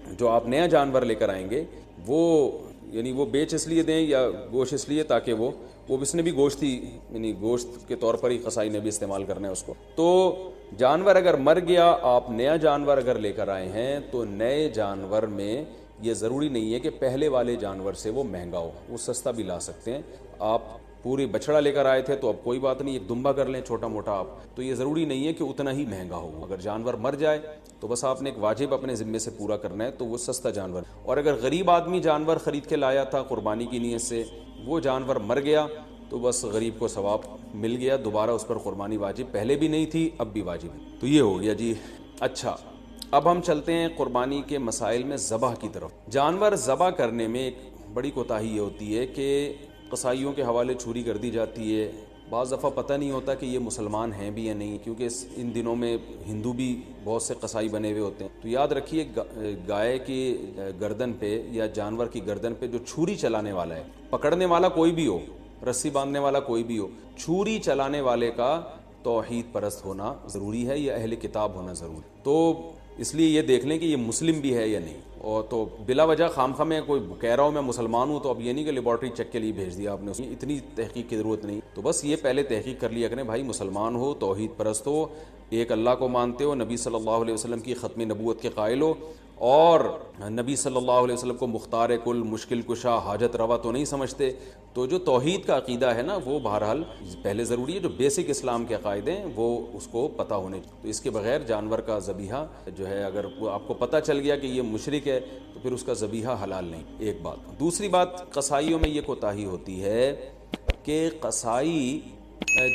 جو آپ نیا جانور لے کر آئیں گے وہ یعنی وہ بیچ اس لیے دیں یا گوشت اس لیے تاکہ وہ اس نے بھی گوشت ہی یعنی گوشت کے طور پر ہی قصائی نے بھی استعمال کرنا ہے اس کو. تو جانور اگر مر گیا, آپ نیا جانور اگر لے کر آئے ہیں تو نئے جانور میں یہ ضروری نہیں ہے کہ پہلے والے جانور سے وہ مہنگا ہو, وہ سستا بھی لا سکتے ہیں. آپ پوری بچڑا لے کر آئے تھے تو اب کوئی بات نہیں, ایک دمبا کر لیں چھوٹا موٹا آپ, تو یہ ضروری نہیں ہے کہ اتنا ہی مہنگا ہو. اگر جانور مر جائے تو بس آپ نے ایک واجب اپنے ذمے سے پورا کرنا ہے, تو وہ سستا جانور. اور اگر غریب آدمی جانور خرید کے لایا تھا قربانی کی نیت سے, وہ جانور مر گیا تو بس غریب کو ثواب مل گیا, دوبارہ اس پر قربانی واجب پہلے بھی نہیں تھی اب بھی واجب ہے. تو یہ ہو گیا جی. اچھا اب ہم چلتے ہیں قربانی کے مسائل میں ذبح کی طرف. جانور ذبح کرنے میں ایک بڑی کوتاہی یہ ہوتی ہے کہ قصائیوں کے حوالے چھری کر دی جاتی ہے. بعض دفعہ پتہ نہیں ہوتا کہ یہ مسلمان ہیں بھی یا نہیں, کیونکہ ان دنوں میں ہندو بھی بہت سے قصائی بنے ہوئے ہوتے ہیں. تو یاد رکھیے گائے کی گردن پہ یا جانور کی گردن پہ جو چھری چلانے والا ہے, پکڑنے والا کوئی بھی ہو, رسی باندھنے والا کوئی بھی ہو, چھری چلانے والے کا توحید پرست ہونا ضروری ہے یا اہل کتاب ہونا ضروری. تو اس لیے یہ دیکھ لیں کہ یہ مسلم بھی ہے یا نہیں. اور تو بلا وجہ خامخواہ میں کوئی کہہ رہا ہوں میں مسلمان ہوں تو اب یہ نہیں کہ لیبارٹری چیک کے لیے بھیج دیا آپ نے, اتنی تحقیق کی ضرورت نہیں. تو بس یہ پہلے تحقیق کر لیا کریں بھائی, مسلمان ہو, توحید پرست ہو, ایک اللہ کو مانتے ہو, نبی صلی اللہ علیہ وسلم کی ختم نبوت کے قائل ہو, اور نبی صلی اللہ علیہ وسلم کو مختار کل, مشکل کشا, حاجت روا تو نہیں سمجھتے. تو جو توحید کا عقیدہ ہے نا وہ بہرحال پہلے ضروری ہے, جو بیسک اسلام کے عقائد ہیں وہ اس کو پتہ ہونے. تو اس کے بغیر جانور کا ذبیحہ جو ہے, اگر آپ کو پتہ چل گیا کہ یہ مشرک ہے تو پھر اس کا ذبیحہ حلال نہیں. ایک بات. دوسری بات, قصائیوں میں یہ کوتاہی ہوتی ہے کہ قصائی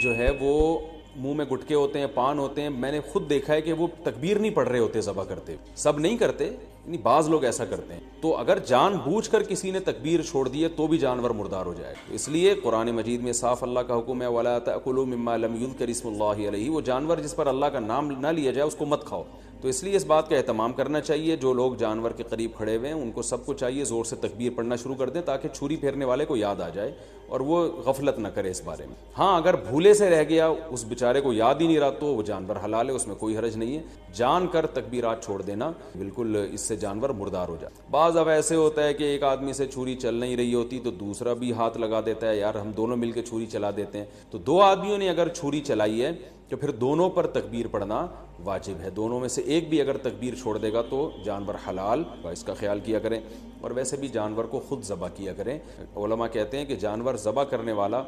جو ہے وہ منہ میں گٹکے ہوتے ہیں, پان ہوتے ہیں. میں نے خود دیکھا ہے کہ وہ تکبیر نہیں پڑھ رہے ہوتے ذبح کرتے, سب نہیں کرتے, یعنی بعض لوگ ایسا کرتے ہیں. تو اگر جان بوجھ کر کسی نے تکبیر چھوڑ دی ہے تو بھی جانور مردار ہو جائے. اس لیے قرآن مجید میں صاف اللہ کا حکم ہے, وَلَا تَأْكُلُوا مِمَّا لَمْ يُذْكَرِ اسْمُ اللَّهِ عَلَيْهِ, وہ جانور جس پر اللہ کا نام نہ لیا جائے اس کو مت کھاؤ. تو اس لیے اس بات کا اہتمام کرنا چاہیے, جو لوگ جانور کے قریب کھڑے ہوئے ہیں ان کو سب کو چاہیے زور سے تکبیر پڑھنا شروع کر دیں تاکہ چھری پھیرنے والے کو یاد آ جائے اور وہ غفلت نہ کرے اس بارے میں. ہاں اگر بھولے سے رہ گیا, اس بیچارے کو یاد ہی نہیں رہا, تو وہ جانور حلال ہے, اس میں کوئی حرج نہیں ہے. جان کر تکبیرات چھوڑ دینا بالکل, اس سے جانور مردار ہو جاتا. بعض اب ایسے ہوتا ہے کہ ایک آدمی سے چھری چل نہیں رہی ہوتی تو دوسرا بھی ہاتھ لگا دیتا ہے, یار ہم دونوں مل کے چھری چلا دیتے ہیں. تو دو آدمیوں نے اگر چھری چلائی ہے تو پھر دونوں پر تکبیر پڑھنا واجب ہے. دونوں میں سے ایک بھی اگر تکبیر چھوڑ دے گا تو جانور حلال, اس کا خیال کیا کریں. اور ویسے بھی جانور کو خود ذبح کیا کریں. علماء کہتے ہیں کہ جانور ذبح کرنے والا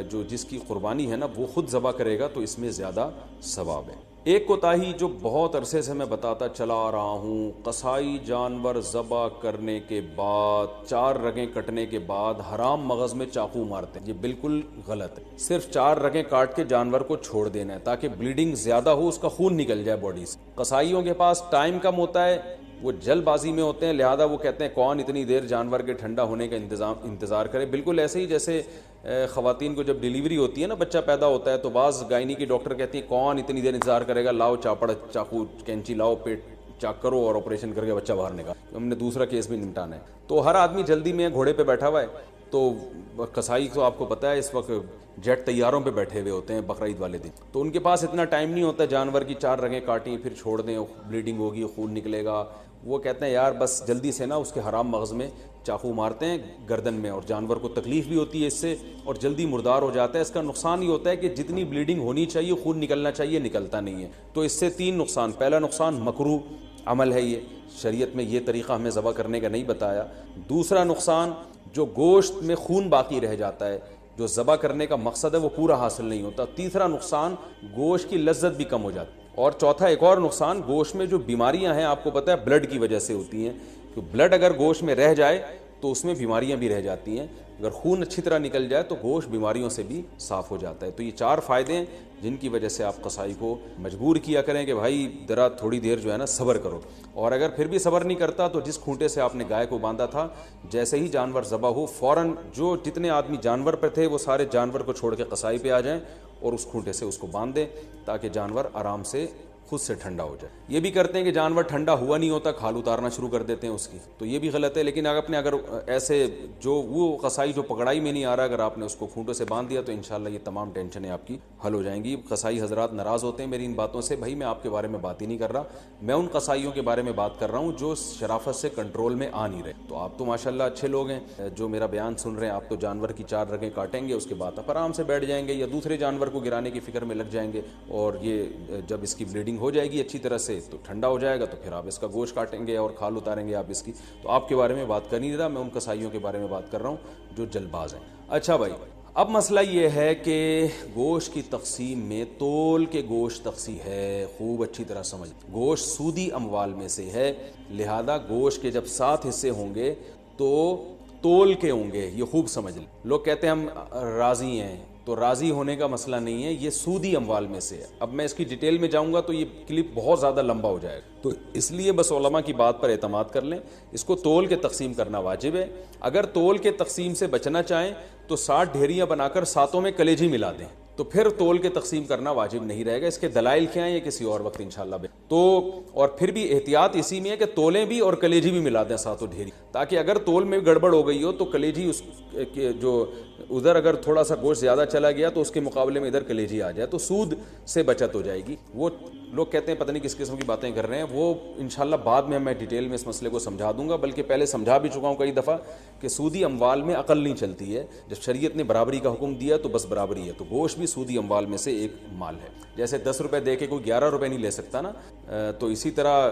جو جس کی قربانی ہے نا وہ خود ذبح کرے گا تو اس میں زیادہ ثواب ہے. ایک کوتاہی جو بہت عرصے سے میں بتاتا چلا آ رہا ہوں, قصائی جانور ذبح کرنے کے بعد 4 رگیں کٹنے کے بعد حرام مغز میں چاقو مارتے ہیں. یہ بالکل غلط ہے. صرف 4 رگیں کاٹ کے جانور کو چھوڑ دینا ہے تاکہ بلیڈنگ زیادہ ہو, اس کا خون نکل جائے باڈی سے. قصائیوں کے پاس ٹائم کم ہوتا ہے, وہ جلد بازی میں ہوتے ہیں, لہذا وہ کہتے ہیں کون اتنی دیر جانور کے ٹھنڈا ہونے کا انتظار کرے. بالکل ایسے ہی جیسے خواتین کو جب ڈیلیوری ہوتی ہے نا, بچہ پیدا ہوتا ہے, تو بعض گائنی کی ڈاکٹر کہتی ہیں کون اتنی دیر انتظار کرے گا, لاؤ چاپڑ, چاقو, کینچی لاؤ, پیٹ چاک کرو اور آپریشن کر کے بچہ باہر نکال. ہم نے دوسرا کیس بھی نمٹانا ہے. تو ہر آدمی جلدی میں گھوڑے پہ بیٹھا ہوا ہے, تو قصائی تو آپ کو پتہ ہے اس وقت جیٹ طیاروں پہ بیٹھے ہوئے ہوتے ہیں بقرعید والے دن، تو ان کے پاس اتنا ٹائم نہیں ہوتا جانور کی 4 رگیں کاٹیں پھر چھوڑ دیں، بلیڈنگ ہوگی، خون نکلے گا. وہ کہتے ہیں یار بس جلدی سے نا اس کے حرام مغز میں چاقو مارتے ہیں گردن میں، اور جانور کو تکلیف بھی ہوتی ہے اس سے اور جلدی مردار ہو جاتا ہے. اس کا نقصان یہ ہوتا ہے کہ جتنی بلیڈنگ ہونی چاہیے، خون نکلنا چاہیے، نکلتا نہیں ہے. تو اس سے 3 نقصان. پہلا نقصان مکروہ عمل ہے، یہ شریعت میں یہ طریقہ ہمیں ذبح کرنے کا نہیں بتایا. دوسرا نقصان جو گوشت میں خون باقی رہ جاتا ہے، جو ذبح کرنے کا مقصد ہے وہ پورا حاصل نہیں ہوتا. تیسرا نقصان گوشت کی لذت بھی کم ہو جاتی. اور چوتھا ایک اور نقصان، گوشت میں جو بیماریاں ہیں آپ کو پتہ ہے بلڈ کی وجہ سے ہوتی ہیں، کہ بلڈ اگر گوشت میں رہ جائے تو اس میں بیماریاں بھی رہ جاتی ہیں. اگر خون اچھی طرح نکل جائے تو گوشت بیماریوں سے بھی صاف ہو جاتا ہے. تو یہ 4 فائدے ہیں جن کی وجہ سے آپ قصائی کو مجبور کیا کریں کہ بھائی ذرا تھوڑی دیر جو ہے نا صبر کرو. اور اگر پھر بھی صبر نہیں کرتا تو جس کھونٹے سے آپ نے گائے کو باندھا تھا، جیسے ہی جانور ذبح ہو فوراً جو جتنے آدمی جانور پہ تھے وہ سارے جانور کو چھوڑ کے قصائی پہ آ جائیں اور اس کھونٹے سے اس کو باندھ دیں تاکہ جانور آرام سے خود سے ٹھنڈا ہو جائے. یہ بھی کرتے ہیں کہ جانور ٹھنڈا ہوا نہیں ہوتا کھال اتارنا شروع کر دیتے ہیں اس کی، تو یہ بھی غلط ہے. لیکن اگر ایسے جو وہ قصائی جو پکڑائی میں نہیں آ رہا، اگر آپ نے اس کو کھونٹوں سے باندھ دیا تو انشاءاللہ یہ تمام ٹینشنیں آپ کی حل ہو جائیں گی. قصائی حضرات ناراض ہوتے ہیں میری ان باتوں سے. بھائی میں آپ کے بارے میں بات ہی نہیں کر رہا، میں ان قصائیوں کے بارے میں بات کر رہا ہوں جو شرافت سے کنٹرول میں آ نہیں رہے. تو آپ تو ماشاءاللہ اچھے لوگ ہیں جو میرا بیان سن رہے ہیں. آپ تو جانور کی 4 رگیں کاٹیں گے، اس کے بعد آپ آرام سے بیٹھ جائیں گے یا دوسرے جانور کو گرانے کی فکر میں لگ جائیں گے، اور یہ جب اس کی بلیڈنگ ہو جائے گی اچھی طرح سے تو ٹھنڈا ہو جائے گا تو پھر آپ اس کا گوشت کاٹیں گے اور کھال اتاریں گے آپ اس کی. تو آپ کے بارے میں بات کر نہیں رہا، میں ان قصائیوں کے بارے میں بات کر رہا ہوں جو جلد باز ہیں. اچھا بھائی، اب مسئلہ یہ ہے کہ گوشت کی تقسیم میں تول کے گوشت تقسیم ہے. خوب اچھی طرح سمجھ، گوشت سودی اموال میں سے ہے، لہذا گوشت کے جب 7 حصے ہوں گے تو تول کے ہوں گے. یہ خوب سمجھ لیں. لوگ کہتے ہیں ہم راضی ہیں، تو راضی ہونے کا مسئلہ نہیں ہے، یہ سودی اموال میں سے ہے. اب میں اس کی ڈیٹیل میں جاؤں گا تو یہ کلپ بہت زیادہ لمبا ہو جائے گا، تو اس لیے بس علماء کی بات پر اعتماد کر لیں. اس کو تول کے تقسیم کرنا واجب ہے. اگر تول کے تقسیم سے بچنا چاہیں تو 60 ڈھیریاں بنا کر 7 میں کلیجی ملا دیں، تو پھر تول کے تقسیم کرنا واجب نہیں رہے گا. اس کے دلائل کیا ہیں یہ کسی اور وقت انشاءاللہ تو. اور پھر بھی احتیاط اسی میں ہے کہ تولیں بھی اور کلیجی بھی ملا دیں 7 ڈھیری، تاکہ اگر تول میں گڑبڑ ہو گئی ہو تو کلیجی اس جو ادھر اگر تھوڑا سا گوشت زیادہ چلا گیا تو اس کے مقابلے میں ادھر کلیجی آ جائے تو سود سے بچت ہو جائے گی. وہ لوگ کہتے ہیں پتہ نہیں کس قسم کی باتیں کر رہے ہیں، وہ انشاءاللہ بعد میں ڈیٹیل میں اس مسئلے کو سمجھا دوں گا، بلکہ پہلے سمجھا بھی چکا ہوں کئی دفعہ کہ سودی اموال میں عقل نہیں چلتی ہے. جب شریعت نے برابری کا حکم دیا تو بس برابری ہے. تو گوشت بھی سودی اموال میں سے ایک مال ہے. جیسے 10 روپے دے کے کوئی 11 روپے نہیں لے سکتا نا، تو اسی طرح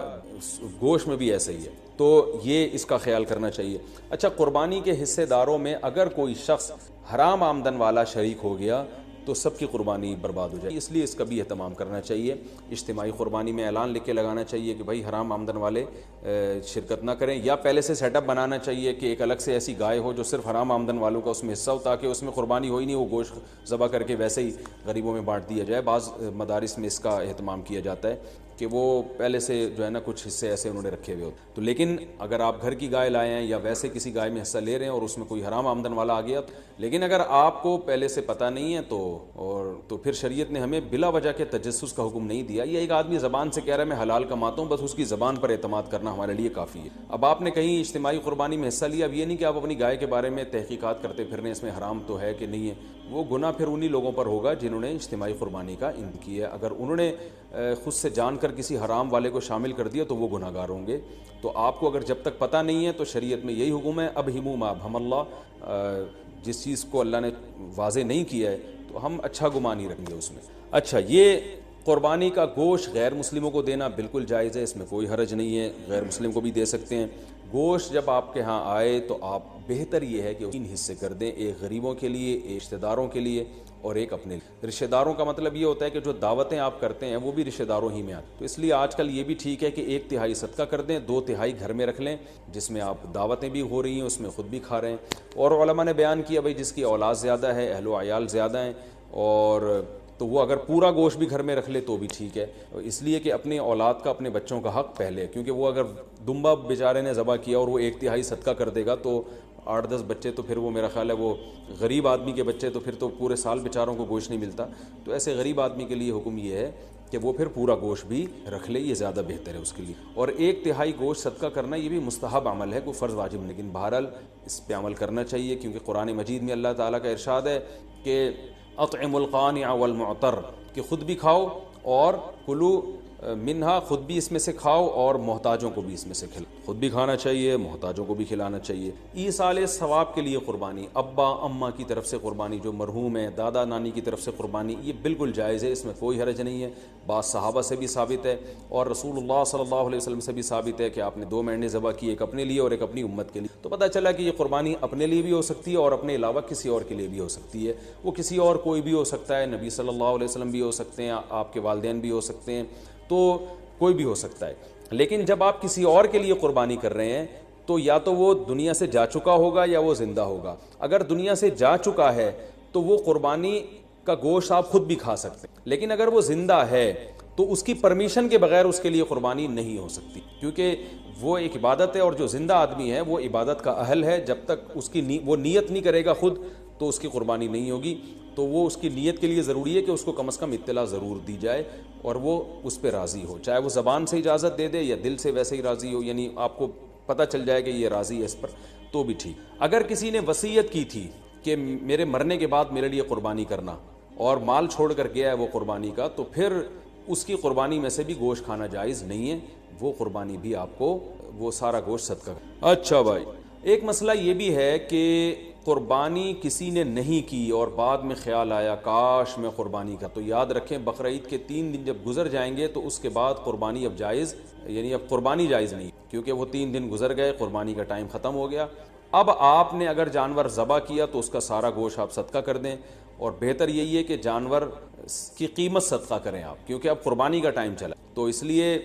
گوشت میں بھی ایسا ہی ہے. تو یہ اس کا خیال کرنا چاہیے. اچھا، قربانی کے حصے داروں میں اگر کوئی شخص حرام آمدن والا شریک ہو گیا تو سب کی قربانی برباد ہو جائے. اس لیے اس کا بھی اہتمام کرنا چاہیے. اجتماعی قربانی میں اعلان لکھ کے لگانا چاہیے کہ بھائی حرام آمدن والے شرکت نہ کریں، یا پہلے سے سیٹ اپ بنانا چاہیے کہ ایک الگ سے ایسی گائے ہو جو صرف حرام آمدن والوں کا اس میں حصہ ہو، تاکہ اس میں قربانی ہو ہی نہیں، وہ گوشت ذبح کر کے ویسے ہی غریبوں میں بانٹ دیا جائے. بعض مدارس میں اس کا اہتمام کیا جاتا ہے کہ وہ پہلے سے جو ہے نا کچھ حصے ایسے انہوں نے رکھے ہوئے ہوتے. تو لیکن اگر آپ گھر کی گائے لائے ہیں یا ویسے کسی گائے میں حصہ لے رہے ہیں اور اس میں کوئی حرام آمدن والا آ گیا، لیکن اگر آپ کو پہلے سے پتہ نہیں ہے تو پھر شریعت نے ہمیں بلا وجہ کے تجسس کا حکم نہیں دیا. یہ ایک آدمی زبان سے کہہ رہا ہے میں حلال کماتا ہوں، بس اس کی زبان پر اعتماد کرنا ہمارے لیے کافی ہے. اب آپ نے کہیں اجتماعی قربانی میں حصہ لیا، اب یہ نہیں کہ آپ اپنی گائے کے بارے میں تحقیقات کرتے پھر رہے ہیں اس میں حرام تو ہے کہ نہیں ہے. وہ گناہ پھر انہی لوگوں پر ہوگا جنہوں نے اجتماعی قربانی کا انتظام کیا. اگر انہوں نے خود سے جان کر کسی حرام والے کو شامل کر دیا تو وہ گناہ گار ہوں گے. تو آپ کو اگر جب تک پتہ نہیں ہے تو شریعت میں یہی حکم ہے، اب ہمو ما ابہم اللہ، جس چیز کو اللہ نے واضح نہیں کیا ہے تو ہم اچھا گمان ہی رکھیں گے اس میں. اچھا، یہ قربانی کا گوشت غیر مسلموں کو دینا بالکل جائز ہے، اس میں کوئی حرج نہیں ہے، غیر مسلم کو بھی دے سکتے ہیں. گوشت جب آپ کے ہاں آئے تو آپ بہتر یہ ہے کہ 3 حصے کر دیں، ایک غریبوں کے لیے، ایک رشتہ داروں کے لیے اور ایک اپنے لیے. رشتہ داروں کا مطلب یہ ہوتا ہے کہ جو دعوتیں آپ کرتے ہیں وہ بھی رشتہ داروں ہی میں آتے ہیں. تو اس لیے آج کل یہ بھی ٹھیک ہے کہ 1/3 صدقہ کر دیں، 2/3 گھر میں رکھ لیں، جس میں آپ دعوتیں بھی ہو رہی ہیں اس میں خود بھی کھا رہے ہیں. اور علماء نے بیان کیا بھائی جس کی اولاد زیادہ ہے، اہل و عیال زیادہ ہیں، اور تو وہ اگر پورا گوشت بھی گھر میں رکھ لے تو بھی ٹھیک ہے، اس لیے کہ اپنے اولاد کا، اپنے بچوں کا حق پہلے. کیونکہ وہ اگر دمبا بیچارے نے ذبح کیا اور وہ 1/3 صدقہ کر دے گا تو 8-10 بچے، تو پھر وہ میرا خیال ہے وہ غریب آدمی کے بچے، تو پھر تو پورے سال بیچاروں کو گوشت نہیں ملتا. تو ایسے غریب آدمی کے لیے حکم یہ ہے کہ وہ پھر پورا گوشت بھی رکھ لے، یہ زیادہ بہتر ہے اس کے لیے۔ اور 1/3 گوشت صدقہ کرنا یہ بھی مستحب عمل ہے، کوئی فرض واجب نہیں، لیکن بہرحال اس پہ عمل کرنا چاہیے، کیونکہ قرآن مجید میں اللہ تعالیٰ کا ارشاد ہے کہ اطعموا القانع والمعتر، کہ خود بھی کھاؤ اور کلو منہا، خود بھی اس میں سے کھاؤ اور محتاجوں کو بھی اس میں سے کھلاؤ، خود بھی کھانا چاہیے، محتاجوں کو بھی کھلانا چاہیے۔ ایصال ثواب کے لیے قربانی، ابا اماں کی طرف سے قربانی، جو مرحوم ہے، دادا نانی کی طرف سے قربانی، یہ بالکل جائز ہے، اس میں کوئی حرج نہیں ہے۔ بعض صحابہ سے بھی ثابت ہے اور رسول اللہ صلی اللہ علیہ وسلم سے بھی ثابت ہے کہ آپ نے 2 مینڈے ذبح کیے، ایک اپنے لیے اور ایک اپنی امت کے لیے۔ تو پتہ چلا کہ یہ قربانی اپنے لیے بھی ہو سکتی ہے اور اپنے علاوہ کسی اور کے لیے بھی ہو سکتی ہے، وہ کسی اور کوئی بھی ہو سکتا ہے، نبی صلی اللہ علیہ وسلم بھی ہو سکتے ہیں، آپ کے والدین بھی ہو سکتے ہیں، تو کوئی بھی ہو سکتا ہے۔ لیکن جب آپ کسی اور کے لیے قربانی کر رہے ہیں تو یا تو وہ دنیا سے جا چکا ہوگا یا وہ زندہ ہوگا۔ اگر دنیا سے جا چکا ہے تو وہ قربانی کا گوشت آپ خود بھی کھا سکتے ہیں، لیکن اگر وہ زندہ ہے تو اس کی پرمیشن کے بغیر اس کے لیے قربانی نہیں ہو سکتی، کیونکہ وہ ایک عبادت ہے اور جو زندہ آدمی ہے وہ عبادت کا اہل ہے، جب تک اس کی وہ نیت نہیں کرے گا خود تو اس کی قربانی نہیں ہوگی۔ تو وہ اس کی نیت کے لیے ضروری ہے کہ اس کو کم از کم اطلاع ضرور دی جائے اور وہ اس پہ راضی ہو، چاہے وہ زبان سے اجازت دے دے یا دل سے ویسے ہی راضی ہو، یعنی آپ کو پتہ چل جائے کہ یہ راضی ہے اس پر تو بھی ٹھیک۔ اگر کسی نے وصیت کی تھی کہ میرے مرنے کے بعد میرے لیے قربانی کرنا اور مال چھوڑ کر گیا ہے وہ قربانی کا، تو پھر اس کی قربانی میں سے بھی گوشت کھانا جائز نہیں ہے، وہ قربانی بھی آپ کو وہ سارا گوشت صدقہ۔ اچھا بھائی، ایک مسئلہ یہ بھی ہے کہ قربانی کسی نے نہیں کی اور بعد میں خیال آیا کاش میں قربانی کا، تو یاد رکھیں بقرعید کے 3 دن جب گزر جائیں گے تو اس کے بعد قربانی اب جائز، یعنی اب قربانی جائز نہیں، کیونکہ وہ 3 دن گزر گئے، قربانی کا ٹائم ختم ہو گیا۔ اب آپ نے اگر جانور ذبح کیا تو اس کا سارا گوشت آپ صدقہ کر دیں، اور بہتر یہی ہے کہ جانور کی قیمت صدقہ کریں آپ، کیونکہ اب قربانی کا ٹائم چلا، تو اس لیے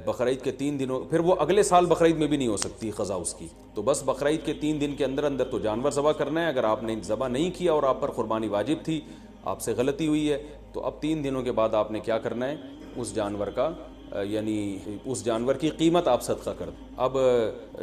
بقرعید کے 3 دنوں، پھر وہ اگلے سال بقرعید میں بھی نہیں ہو سکتی قضا اس کی، تو بس بقرعید کے 3 دن کے اندر اندر تو جانور ذبح کرنا ہے۔ اگر آپ نے ذبح نہیں کیا اور آپ پر قربانی واجب تھی، آپ سے غلطی ہوئی ہے، تو اب 3 دنوں کے بعد آپ نے کیا کرنا ہے، اس جانور کا یعنی اس جانور کی قیمت آپ صدقہ کر دیں۔ اب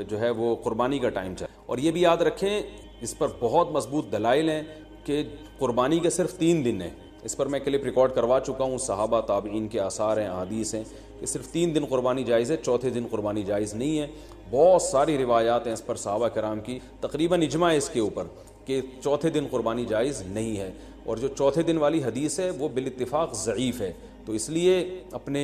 جو ہے وہ قربانی کا ٹائم چلا، اور یہ بھی یاد رکھیں اس پر بہت مضبوط دلائل ہیں کہ قربانی کے صرف 3 دن ہیں، اس پر میں کلپ ریکارڈ کروا چکا ہوں، صحابہ تابعین کے آثار ہیں، احادیث ہیں کہ صرف 3 دن قربانی جائز ہے، چوتھے دن قربانی جائز نہیں ہے۔ بہت ساری روایات ہیں اس پر صحابہ کرام کی، تقریباً اجماع ہے اس کے اوپر کہ چوتھے دن قربانی جائز نہیں ہے، اور جو چوتھے دن والی حدیث ہے وہ بالاتفاق ضعیف ہے، تو اس لیے اپنے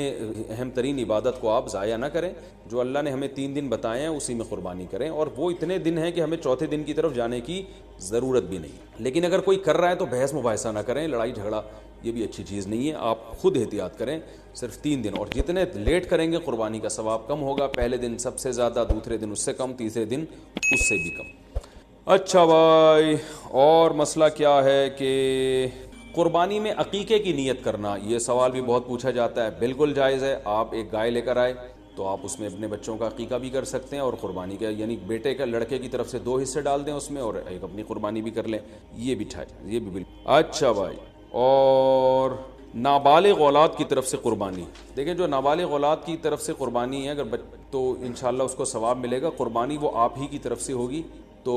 اہم ترین عبادت کو آپ ضائع نہ کریں، جو اللہ نے ہمیں 3 دن بتائے ہیں اسی میں قربانی کریں، اور وہ اتنے دن ہیں کہ ہمیں چوتھے دن کی طرف جانے کی ضرورت بھی نہیں۔ لیکن اگر کوئی کر رہا ہے تو بحث مباحثہ نہ کریں، لڑائی جھگڑا یہ بھی اچھی چیز نہیں ہے، آپ خود احتیاط کریں، صرف 3 دن، اور جتنے لیٹ کریں گے قربانی کا ثواب کم ہوگا، پہلے دن سب سے زیادہ، دوسرے دن اس سے کم، تیسرے دن اس سے بھی کم۔ اچھا بھائی، اور مسئلہ کیا ہے کہ قربانی میں عقیقے کی نیت کرنا، یہ سوال بھی بہت پوچھا جاتا ہے، بالکل جائز ہے۔ آپ ایک گائے لے کر آئے تو آپ اس میں اپنے بچوں کا عقیقہ بھی کر سکتے ہیں، اور قربانی کا یعنی بیٹے کا لڑکے کی طرف سے 2 حصے ڈال دیں اس میں، اور ایک اپنی قربانی بھی کر لیں، یہ بھی یہ بھی بالکل۔ اچھا بھائی، اور نابالغ اولاد کی طرف سے قربانی، دیکھیں جو نابالغ اولاد کی طرف سے قربانی ہے اگر تو انشاءاللہ اس کو ثواب ملے گا، قربانی وہ آپ ہی کی طرف سے ہوگی، تو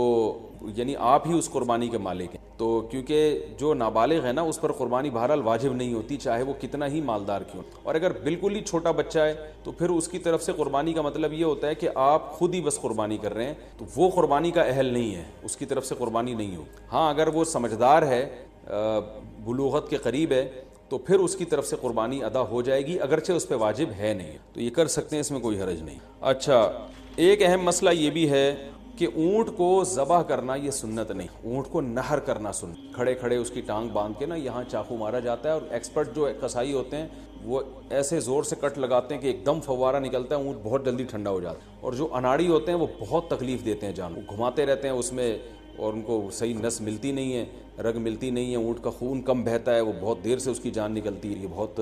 یعنی آپ ہی اس قربانی کے مالک ہیں، تو کیونکہ جو نابالغ ہے نا اس پر قربانی بہرحال واجب نہیں ہوتی، چاہے وہ کتنا ہی مالدار کیوں، اور اگر بالکل ہی چھوٹا بچہ ہے تو پھر اس کی طرف سے قربانی کا مطلب یہ ہوتا ہے کہ آپ خود ہی بس قربانی کر رہے ہیں، تو وہ قربانی کا اہل نہیں ہے، اس کی طرف سے قربانی نہیں ہو۔ ہاں اگر وہ سمجھدار ہے، بلوغت کے قریب ہے، تو پھر اس کی طرف سے قربانی ادا ہو جائے گی، اگرچہ اس پہ واجب ہے نہیں، تو یہ کر سکتے ہیں، اس میں کوئی حرج نہیں۔ اچھا، ایک اہم مسئلہ یہ بھی ہے کہ اونٹ کو ذبح کرنا یہ سنت نہیں، اونٹ کو نہر کرنا سنت، کھڑے کھڑے اس کی ٹانگ باندھ کے نا یہاں چاقو مارا جاتا ہے، اور ایکسپرٹ جو قصائی ہوتے ہیں وہ ایسے زور سے کٹ لگاتے ہیں کہ ایک دم فوارہ نکلتا ہے، اونٹ بہت جلدی ٹھنڈا ہو جاتا ہے، اور جو اناڑی ہوتے ہیں وہ بہت تکلیف دیتے ہیں جانور، گھماتے رہتے ہیں اس میں، اور ان کو صحیح نس ملتی نہیں ہے، رگ ملتی نہیں ہے، اونٹ کا خون کم بہتا ہے، وہ بہت دیر سے اس کی جان نکلتی ہے، یہ بہت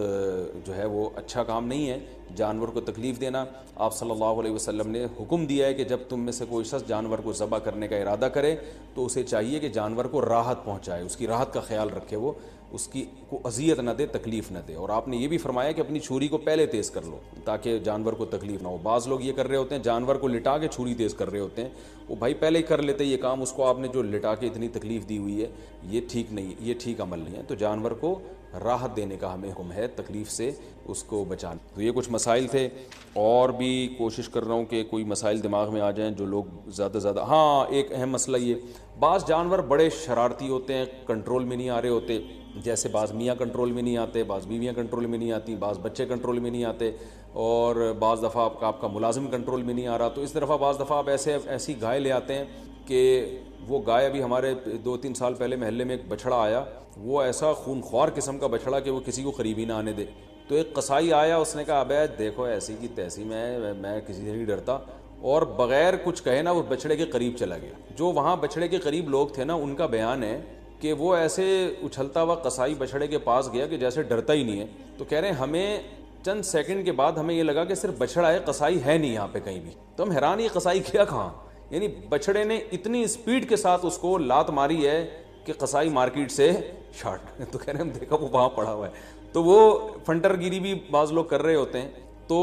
جو ہے وہ اچھا کام نہیں ہے جانور کو تکلیف دینا۔ آپ صلی اللہ علیہ وسلم نے حکم دیا ہے کہ جب تم میں سے کوئی شخص جانور کو ذبح کرنے کا ارادہ کرے تو اسے چاہیے کہ جانور کو راحت پہنچائے، اس کی راحت کا خیال رکھے، وہ اس کی کو اذیت نہ دے، تکلیف نہ دے، اور آپ نے یہ بھی فرمایا کہ اپنی چھری کو پہلے تیز کر لو تاکہ جانور کو تکلیف نہ ہو۔ بعض لوگ یہ کر رہے ہوتے ہیں جانور کو لٹا کے چھری تیز کر رہے ہوتے ہیں، وہ بھائی پہلے ہی کر لیتے یہ کام، اس کو آپ نے جو لٹا کے اتنی تکلیف دی ہوئی ہے یہ ٹھیک نہیں، یہ ٹھیک عمل نہیں ہے، تو جانور کو راحت دینے کا ہمیں حکم ہے، تکلیف سے اس کو بچانا۔ تو یہ کچھ مسائل تھے، اور بھی کوشش کر رہا ہوں کہ کوئی مسائل دماغ میں آ جائیں جو لوگ زیادہ ہاں ایک اہم مسئلہ یہ، بعض جانور بڑے شرارتی ہوتے ہیں، کنٹرول میں نہیں آ رہے ہوتے، جیسے بعض میاں کنٹرول میں نہیں آتے، بعض بیویاں کنٹرول میں نہیں آتی، بعض بچے کنٹرول میں نہیں آتے، اور بعض دفعہ آپ کا ملازم کنٹرول میں نہیں آ رہا، تو اس طرح بعض دفعہ آپ ایسی گائے لے آتے ہیں کہ وہ گائے، ابھی ہمارے 2-3 سال پہلے محلے میں ایک بچڑا آیا، وہ ایسا خونخوار قسم کا بچڑا کہ وہ کسی کو قریب ہی نہ آنے دے۔ تو ایک قصائی آیا، اس نے کہا ابے دیکھو ایسی کی تیسی، میں کسی سے نہیں ڈرتا، اور بغیر کچھ کہے نا وہ بچڑے کے قریب چلا گیا۔ جو وہاں بچڑے کے قریب لوگ تھے نا، ان کا بیان ہے کہ وہ ایسے اچھلتا ہوا قصائی بچڑے کے پاس گیا کہ جیسے ڈرتا ہی نہیں ہے۔ تو کہہ رہے ہیں ہمیں چند سیکنڈ کے بعد ہمیں یہ لگا کہ صرف بچڑا ہے، قصائی ہے نہیں یہاں پہ کہیں بھی۔ تو ہم حیران، یہ قصائی کیا کہاں، یعنی بچڑے نے اتنی اسپیڈ کے ساتھ اس کو لات ماری ہے کہ قصائی مارکیٹ سے شارٹ۔ تو کہہ رہے ہیں ہم دیکھا وہ وہاں پڑا ہوا ہے۔ تو وہ فنٹر گیری بھی بعض لوگ کر رہے ہوتے ہیں۔ تو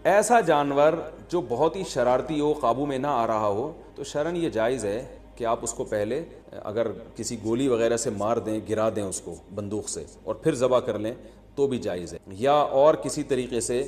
ایسا جانور جو بہت ہی شرارتی ہو، قابو میں نہ آ رہا ہو، تو شرعاً یہ جائز ہے کہ آپ اس کو پہلے اگر کسی گولی وغیرہ سے مار دیں، گرا دیں اس کو بندوق سے، اور پھر ذبح کر لیں تو بھی جائز ہے، یا اور کسی طریقے سے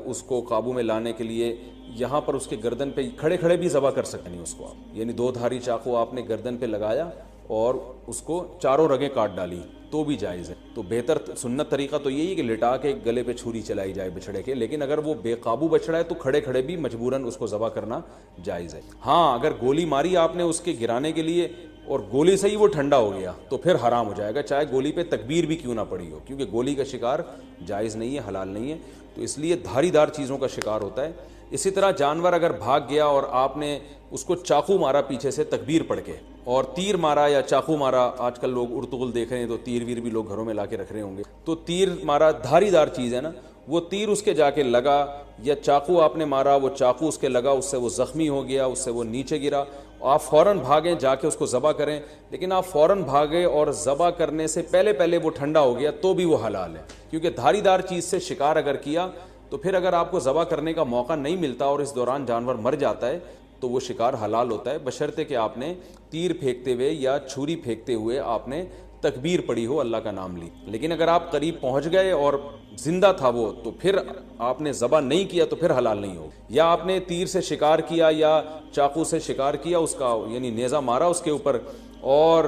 اس کو قابو میں لانے کے لیے یہاں پر اس کے گردن پہ کھڑے کھڑے بھی ذبح کر سکتے ہیں اس کو آپ، یعنی 2 دھاری چاقو آپ نے گردن پہ لگایا اور اس کو چاروں رگیں کاٹ ڈالی تو بھی جائز ہے۔ تو بہتر سنت طریقہ تو یہی ہے کہ لٹا کے گلے پہ چھری چلائی جائے بچھڑے کے، لیکن اگر وہ بے قابو بچڑا ہے تو کھڑے کھڑے بھی مجبوراً اس کو ذبح کرنا جائز ہے۔ ہاں اگر گولی ماری آپ نے اس کے گرانے کے لیے اور گولی سے ہی وہ ٹھنڈا ہو گیا تو پھر حرام ہو جائے گا، چاہے گولی پہ تکبیر بھی کیوں نہ پڑی ہو، کیونکہ گولی کا شکار جائز نہیں ہے، حلال نہیں ہے، تو اس لیے دھاری دار چیزوں کا شکار ہوتا ہے۔ اسی طرح جانور اگر بھاگ گیا اور آپ نے اس کو چاقو مارا پیچھے سے تکبیر پڑھ کے، اور تیر مارا یا چاقو مارا، آج کل لوگ ارطغرل دیکھ رہے ہیں تو تیر ویر بھی لوگ گھروں میں لا کے رکھ رہے ہوں گے، تو تیر مارا دھاری دار چیز ہے نا، وہ تیر اس کے جا کے لگا، یا چاقو آپ نے مارا، وہ چاقو اس کے لگا، اس سے وہ زخمی ہو گیا، اس سے وہ نیچے گرا، آپ فوراً بھاگیں جا کے اس کو ذبح کریں، لیکن آپ فوراً بھاگے اور ذبح کرنے سے پہلے وہ ٹھنڈا ہو گیا تو بھی وہ حلال ہے، کیونکہ دھاری دار چیز سے شکار اگر کیا تو پھر اگر آپ کو ذبح کرنے کا موقع نہیں ملتا اور اس دوران جانور مر جاتا ہے تو وہ شکار حلال ہوتا ہے، بشرطے کہ آپ نے تیر پھینکتے ہوئے یا چھری پھینکتے ہوئے آپ نے تکبیر پڑھی ہو، اللہ کا نام لی۔ لیکن اگر آپ قریب پہنچ گئے اور زندہ تھا وہ، تو پھر آپ نے ذبح نہیں کیا تو پھر حلال نہیں ہوگا، یا آپ نے تیر سے شکار کیا یا چاقو سے شکار کیا، اس کا یعنی نیزہ مارا اس کے اوپر، اور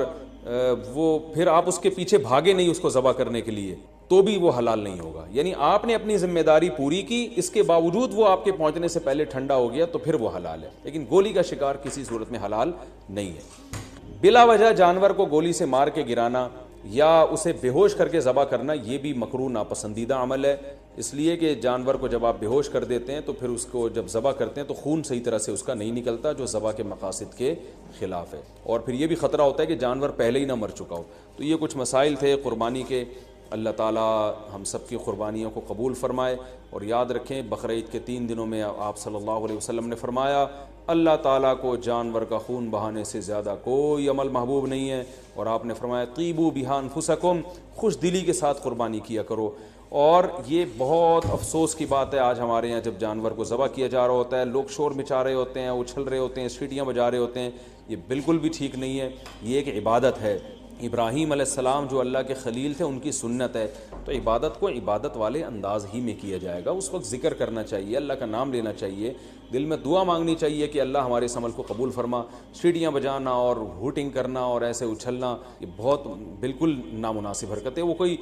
وہ پھر آپ اس کے پیچھے بھاگے نہیں اس کو ذبح کرنے کے لیے تو بھی وہ حلال نہیں ہوگا، یعنی آپ نے اپنی ذمہ داری پوری کی، اس کے باوجود وہ آپ کے پہنچنے سے پہلے ٹھنڈا ہو گیا تو پھر وہ حلال ہے، لیکن گولی کا شکار کسی صورت میں حلال نہیں ہے۔ بلا وجہ جانور کو گولی سے مار کے گرانا یا اسے بے ہوش کر کے ذبح کرنا، یہ بھی مکروہ ناپسندیدہ عمل ہے، اس لیے کہ جانور کو جب آپ بے ہوش کر دیتے ہیں تو پھر اس کو جب ذبح کرتے ہیں تو خون صحیح طرح سے اس کا نہیں نکلتا، جو ذبح کے مقاصد کے خلاف ہے، اور پھر یہ بھی خطرہ ہوتا ہے کہ جانور پہلے ہی نہ مر چکا ہو۔ تو یہ کچھ مسائل تھے قربانی کے، اللہ تعالیٰ ہم سب کی قربانیوں کو قبول فرمائے، اور یاد رکھیں بقرعید کے 3 دنوں میں آپ صلی اللہ علیہ وسلم نے فرمایا اللہ تعالیٰ کو جانور کا خون بہانے سے زیادہ کوئی عمل محبوب نہیں ہے، اور آپ نے فرمایا طیبوا بہا انفسکم، خوش دلی کے ساتھ قربانی کیا کرو۔ اور یہ بہت افسوس کی بات ہے آج ہمارے یہاں جب جانور کو ذبح کیا جا رہا ہوتا ہے، لوگ شور مچا رہے ہوتے ہیں، اچھل رہے ہوتے ہیں، سیٹیاں بجا رہے ہوتے ہیں، یہ بالکل بھی ٹھیک نہیں ہے، یہ ایک عبادت ہے۔ ابراہیم علیہ السلام جو اللہ کے خلیل تھے، ان کی سنت ہے، تو عبادت کو عبادت والے انداز ہی میں کیا جائے گا، اس وقت ذکر کرنا چاہیے، اللہ کا نام لینا چاہیے، دل میں دعا مانگنی چاہیے کہ اللہ ہمارے اس عمل کو قبول فرما۔ سیٹیاں بجانا اور ہوٹنگ کرنا اور ایسے اچھلنا یہ بہت بالکل نامناسب حرکت ہے، وہ کوئی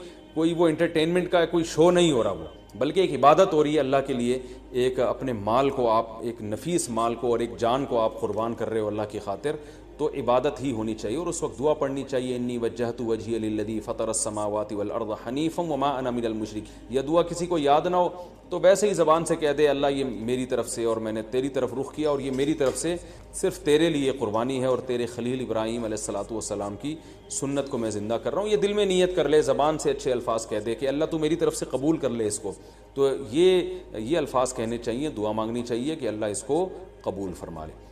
وہ انٹرٹینمنٹ کا کوئی شو نہیں ہو رہا، وہ بلکہ ایک عبادت ہو رہی ہے اللہ کے لیے، ایک اپنے مال کو آپ، ایک نفیس مال کو اور ایک جان کو آپ قربان کر رہے ہو اللہ کی خاطر، تو عبادت ہی ہونی چاہیے، اور اس وقت دعا پڑھنی چاہیے انی وجہت وجہی للذی فطر السماوات والارض حنیفا وما انا من المشرکین۔ یہ دعا کسی کو یاد نہ ہو تو ویسے ہی زبان سے کہہ دے اللہ یہ میری طرف سے، اور میں نے تیری طرف رخ کیا، اور یہ میری طرف سے صرف تیرے لیے قربانی ہے، اور تیرے خلیل ابراہیم علیہ الصلوۃ والسلام کی سنت کو میں زندہ کر رہا ہوں۔ یہ دل میں نیت کر لے، زبان سے اچھے الفاظ کہہ دے کہ اللہ تو میری طرف سے قبول کر لے اس کو، تو یہ الفاظ کہنے چاہیے، دعا مانگنی چاہیے کہ اللہ اس کو قبول فرما لے۔